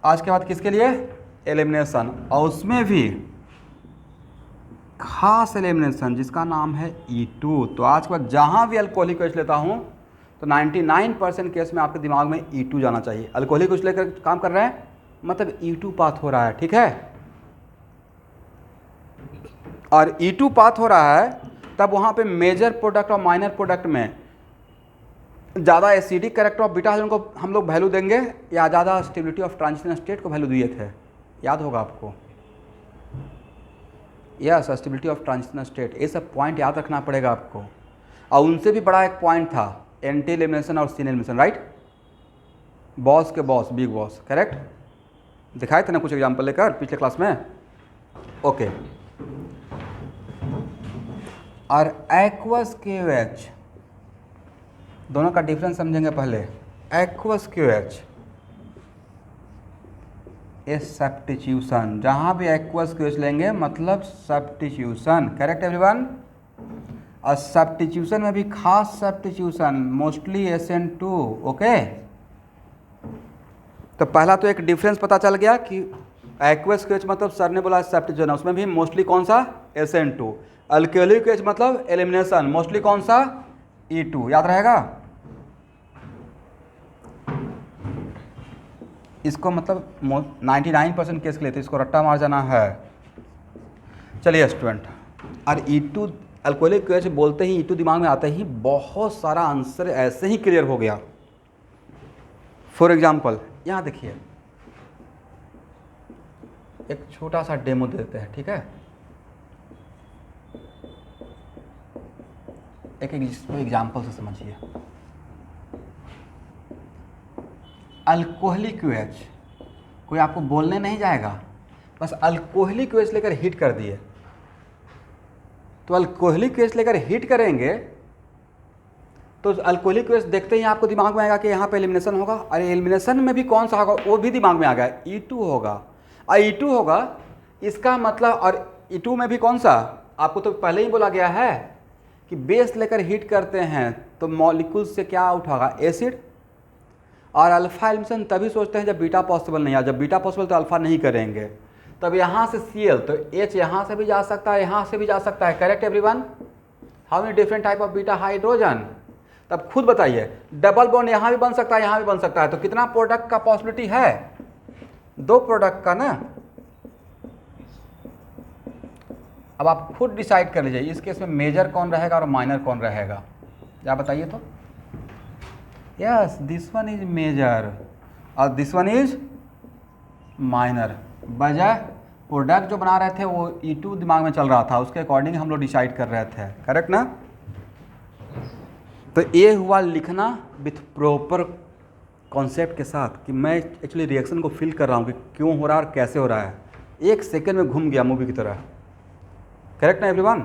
आज के बाद किसके लिए? एलिमिनेशन। और उसमें भी खास एलिमिनेशन जिसका नाम है E2। तो आज के बाद जहाँ भी अल्कोहलिक KOH लेता हूँ तो 99% केस में आपके दिमाग में E2 जाना चाहिए। अल्कोहलिक KOH लेकर काम कर रहे हैं मतलब E2 पाथ हो रहा है, ठीक है। और E2 पाथ हो रहा है तब वहाँ पे मेजर प्रोडक्ट और माइनर प्रोडक्ट में ज़्यादा acidic character of beta hydrogen को हम लोग वैल्यू देंगे या ज़्यादा स्टेबिलिटी ऑफ ट्रांजिशन स्टेट को वैल्यू दिए थे, याद होगा आपको। Yes, stability of transition state, ये सब पॉइंट याद रखना पड़ेगा आपको। और उनसे भी बड़ा एक पॉइंट था एंटी एलिमिनेशन और सीन एलिमिनेशन, राइट। बॉस के बॉस, बिग बॉस, करेक्ट। दिखाए थे ना कुछ एग्जाम्पल लेकर पिछले क्लास में। ओके। और एक्वस KOH दोनों का डिफरेंस समझेंगे पहले। एक्वस KOH ए सब्स्टिट्यूशन, जहाँ भी एक्वस KOH लेंगे मतलब सब्स्टिट्यूशन। Correct everyone? और सब्स्टिट्यूशन में भी खास सब्स्टिट्यूशन, मोस्टली SN2। ओके, तो पहला तो एक डिफरेंस पता चल गया कि एक्वस KOH मतलब सर ने बोला सब्स्टिट्यूशन, उसमें भी मोस्टली कौन सा? SN2। अल्कोहलिक KOH मतलब एलिमिनेशन, मोस्टली कौन सा? E2। याद रहेगा? इसको मतलब 99% केस के लिए तो इसको रट्टा मार जाना है। चलिए स्टूडेंट, और E2 अल्कोहलिक KOH बोलते ही E2 दिमाग में आते ही बहुत सारा आंसर ऐसे ही क्लियर हो गया। फॉर एग्जाम्पल यहाँ देखिए, एक छोटा सा डेमो देते हैं, ठीक है। एक एग्जाम्पल से समझिए। अल्कोहलिक KOH कोई आपको बोलने नहीं जाएगा, बस अल्कोहलिक KOH लेकर हीट कर दिए। तो अल्कोहलिक KOH लेकर हीट करेंगे तो अल्कोहलिक KOH देखते ही आपको दिमाग में आएगा कि यहाँ पे एलिमिनेशन होगा। और एलिमिनेशन में भी कौन सा होगा वो भी दिमाग में आ गया, E2 होगा। और E2 होगा इसका मतलब, और E2 में भी कौन सा? आपको तो पहले ही बोला गया है कि बेस लेकर हीट करते हैं तो मॉलिक्यूल से क्या आउट होगा? एसिड। और अल्फा एलिमिनेशन तभी सोचते हैं जब बीटा पॉसिबल नहीं है, जब बीटा पॉसिबल तो अल्फा नहीं करेंगे। तब यहाँ से Cl तो H यहाँ से भी जा सकता है, यहाँ से भी जा सकता है। Correct everyone? How many different type of beta hydrogen? तब खुद बताइए, डबल बॉन्ड यहाँ भी बन सकता है, यहाँ भी बन सकता है, तो कितना प्रोडक्ट का पॉसिबिलिटी है? 2 प्रोडक्ट का ना। अब आप खुद डिसाइड कर लीजिए इस केस में मेजर कौन रहेगा और माइनर कौन रहेगा, क्या बताइए तो। Yes, this one is major और दिस वन इज माइनर। बजाय प्रोडक्ट जो बना रहे थे वो E2 दिमाग में चल रहा था, उसके अकॉर्डिंग हम लोग डिसाइड कर रहे थे, करेक्ट ना। तो ये हुआ लिखना विथ प्रॉपर कॉन्सेप्ट के साथ कि मैं एक्चुअली रिएक्शन को फील कर रहा हूँ कि क्यों हो रहा है और कैसे हो रहा है। 1 सेकेंड में घूम गया मूवी की तरह, करेक्ट ना एवरीवन।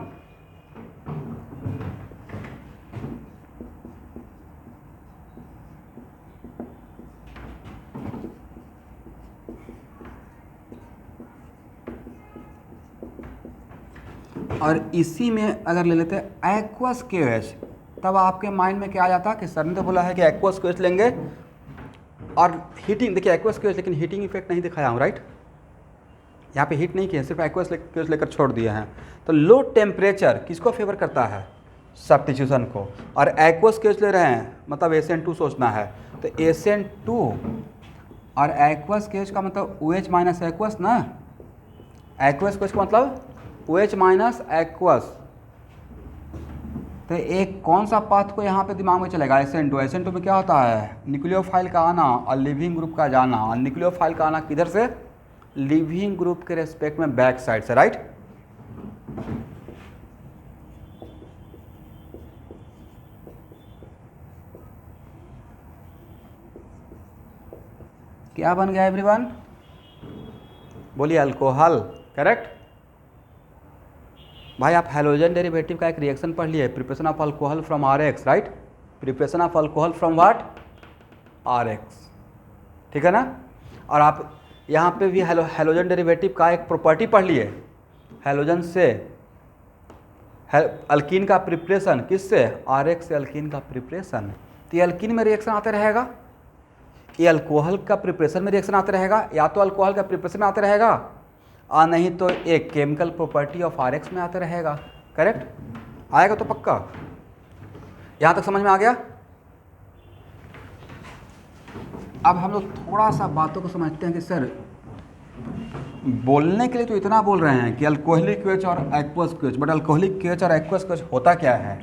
और इसी में अगर ले लेते हैं एक्वस KOH, तब आपके माइंड में क्या आ जाता कि सर ने तो बोला है कि एक्वस KOH लेंगे और हीटिंग, देखिए एक्वस KOH लेकिन हीटिंग इफेक्ट नहीं दिखाया हूँ, राइट। यहाँ पे हीट नहीं किया, सिर्फ एक्वस KOH लेकर छोड़ दिए हैं। तो लो टेम्परेचर किसको फेवर करता है? सब्स्टिट्यूशन को। और एक्वस KOH ले रहे हैं मतलब SN2 सोचना है, तो SN2 और एक्वस KOH का मतलब OH माइनस एक्वस ना। एक्वस KOH का मतलब OH माइनस एक्वस। तो एक कौन सा पाथ को यहाँ पे दिमाग में चलेगा? SN2। SN2 में क्या होता है? न्यूक्लियोफाइल का आना और लिविंग ग्रुप का जाना। और न्यूक्लियोफाइल का आना किधर से? लिविंग ग्रुप के रेस्पेक्ट में बैक साइड से, राइट। क्या बन गया एवरीवन? बोलिए अल्कोहल, करेक्ट। भाई आप हैलोजन डेरिवेटिव का एक रिएक्शन पढ़ लिए, preparation of alcohol from RX, right. Preparation of alcohol from what? RX, ठीक है ना। और आप यहाँ पे भी हैलोजन डेरिवेटिव का एक प्रॉपर्टी पढ़ लिए, हैलोजन से अल्कीन का प्रिपरेशन, किससे? RX से अल्कीन का प्रिपरेशन। तो ये अल्कीन में रिएक्शन आते रहेगा, ये अल्कोहल का प्रिपरेशन में रिएक्शन आते रहेगा, या तो अल्कोहल का प्रिपरेशन में आते रहेगा और नहीं तो एक केमिकल प्रॉपर्टी ऑफ RX में आते रहेगा, करेक्ट। आएगा तो पक्का। यहाँ तक समझ में आ गया? अब हम लोग थोड़ा सा बातों को समझते हैं कि सर बोलने के लिए तो इतना बोल रहे हैं कि अल्कोहलिक KOH और aqueous KOH, but alcoholic KOH और एक्वस KOH होता क्या है?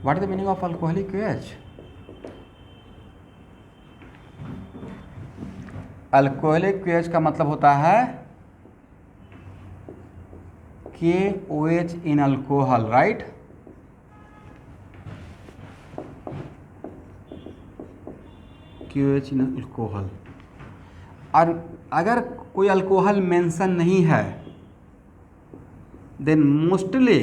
What is the meaning of alcoholic KOH? Alcoholic KOH का मतलब होता है KOH इन अल्कोहल, राइट। KOH इन अल्कोहल। और अगर कोई अल्कोहल मेंशन नहीं है देन मोस्टली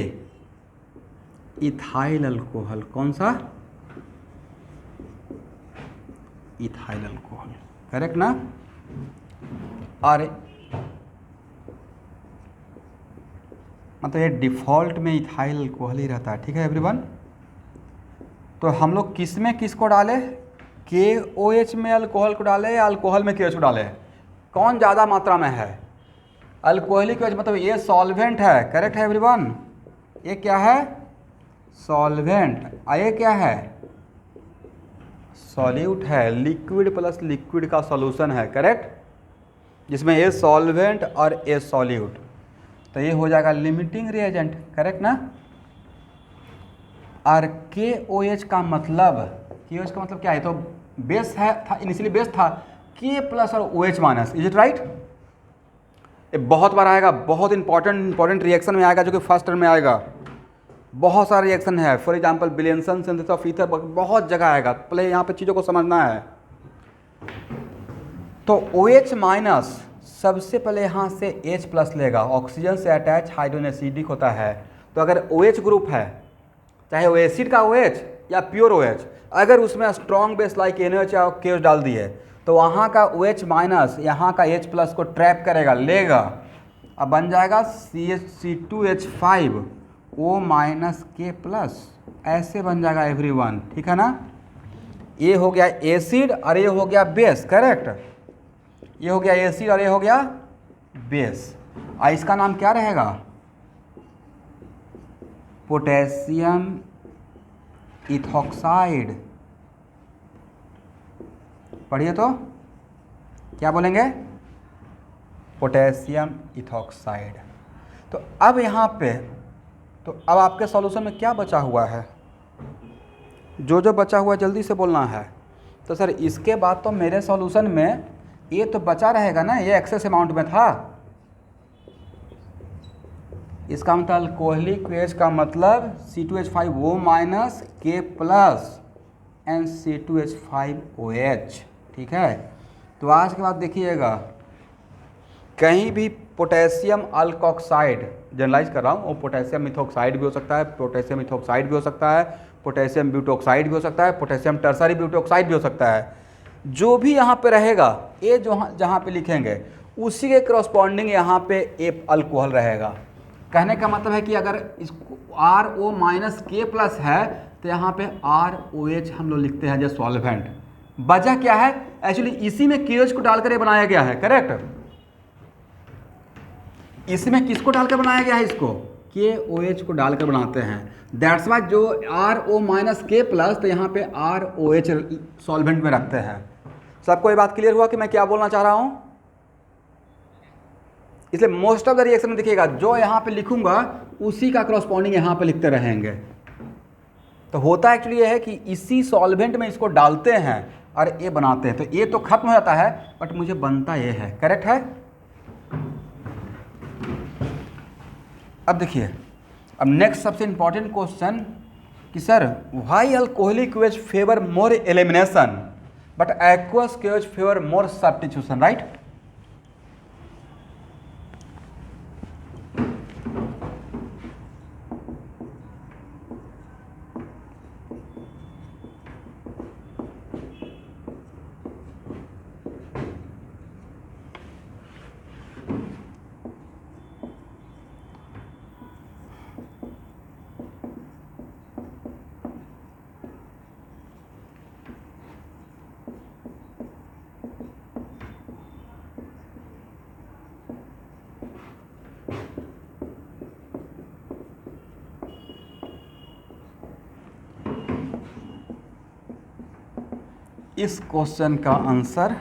इथाइल अल्कोहल। कौन सा? इथाइल अल्कोहल, करेक्ट ना। और मतलब ये डिफ़ॉल्ट में इथाइल अल्कोहल ही रहता है, ठीक है एवरीवन। तो हम लोग किस में किसको डालें? KOH में अल्कोहल को डालें या अल्कोहल में KOH को डालें? कौन ज़्यादा मात्रा में है? अल्कोहलिक KOH, मतलब ये सॉल्वेंट है, करेक्ट है एवरीवन। ये क्या है? सॉल्वेंट। ये क्या है? सॉल्यूट है, लिक्विड प्लस लिक्विड का सॉल्यूशन है, करेक्ट। जिसमें ये सॉल्वेंट और ये सॉल्यूट, तो ये हो जाएगा लिमिटिंग रिएजेंट, करेक्ट ना। और KOH का मतलब, KOH का मतलब क्या है? तो बेस है, था इनिशियली बेस था K प्लस और OH minus, is it right. ये बहुत बार आएगा, बहुत इंपॉर्टेंट रिएक्शन में आएगा, जो कि फर्स्ट टर्म में आएगा। बहुत सारे रिएक्शन है, for example Williamson synthesis of ether, बहुत जगह आएगा। पहले यहाँ पे चीज़ों को समझना है। तो OH माइनस सबसे पहले यहाँ से H प्लस लेगा, ऑक्सीजन से अटैच हाइड्रोजन एसिडिक होता है। तो अगर OH ग्रुप है, चाहे वो एसिड का OH या प्योर OH, अगर उसमें स्ट्रॉन्ग बेस लाइक NaOH या KOH डाल दिए तो वहाँ का OH माइनस यहाँ का H प्लस को ट्रैप करेगा, लेगा, अब बन जाएगा C2H5 O minus K plus, ऐसे बन जाएगा एवरीवन, ठीक है ना। ये हो गया एसिड और ये हो गया बेस, करेक्ट। ये हो गया एसिड और ये हो गया बेस, इसका नाम क्या रहेगा? Potassium ethoxide. पढ़िए तो क्या बोलेंगे? Potassium ethoxide. तो अब यहाँ पे तो अब आपके सॉल्यूशन में क्या बचा हुआ है? जो जो बचा हुआ है जल्दी से बोलना है। तो सर इसके बाद तो मेरे सॉल्यूशन में ये तो बचा रहेगा ना, ये एक्सेस अमाउंट में था। इसका मतलब अल्कोहलिक वेज का मतलब C2H5O minus K plus NC2H5OH। ठीक है, तो आज के बाद देखिएगा कहीं भी पोटेशियम अल्कोक्साइड जनरलाइज कर रहा हूँ, वो पोटेशियम मिथॉक्साइड भी हो सकता है, पोटेशियम मिथॉक्साइड भी हो सकता है, पोटेशियम ब्यूटोक्साइड भी हो सकता है, पोटेशियम टर्सरी ब्यूटोक्साइड भी हो सकता है। जो भी यहाँ पे रहेगा ये जो जहाँ पे लिखेंगे उसी के करस्पॉन्डिंग यहाँ पे एक अल्कोहल रहेगा। कहने का मतलब है कि अगर इसको RO माइनस K प्लस है तो यहाँ पे ROH हम लोग लिखते हैं जो सॉल्वेंट। वजह क्या है? एक्चुअली इसी में KOH को डालकर ये बनाया गया है, करेक्ट? इसमें किसको डालकर बनाया गया है? इसको KOH को डालकर बनाते हैं। दैट्स वाई जो RO माइनस K प्लस तो यहाँ पे ROH सॉल्वेंट में रखते हैं। सबको ये बात क्लियर हुआ कि मैं क्या बोलना चाह रहा हूँ? इसलिए मोस्ट ऑफ द रिएक्शन में देखिएगा जो यहाँ पे लिखूंगा उसी का करस्पॉन्डिंग यहाँ पे लिखते रहेंगे। तो होता एक्चुअली ये है कि इसी सॉल्वेंट में इसको डालते हैं और ये बनाते हैं, तो ये तो खत्म हो जाता है बट मुझे बनता ये है, करेक्ट है? अब देखिए, अब नेक्स्ट सबसे इंपॉर्टेंट क्वेश्चन कि sir why alcoholic ways favour more elimination but aqueous case favour more substitution, right? इस क्वेश्चन का आंसर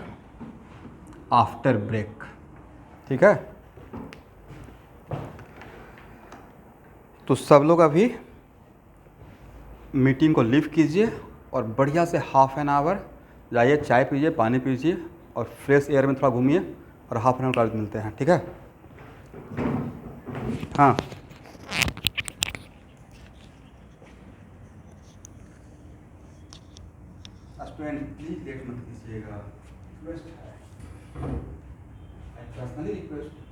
आफ्टर ब्रेक, ठीक है? तो सब लोग अभी मीटिंग को लीव कीजिए और बढ़िया से हाफ एन आवर जाइए, चाय पीजिए, पानी पीजिए और फ्रेश एयर में थोड़ा घूमिए और हाफ एन आवर बाद मिलते हैं, ठीक है? हाँ, स्टूडेंट प्लीज लेट मत कीजिएगा, रिक्वेस्ट है, पर्सनली रिक्वेस्ट।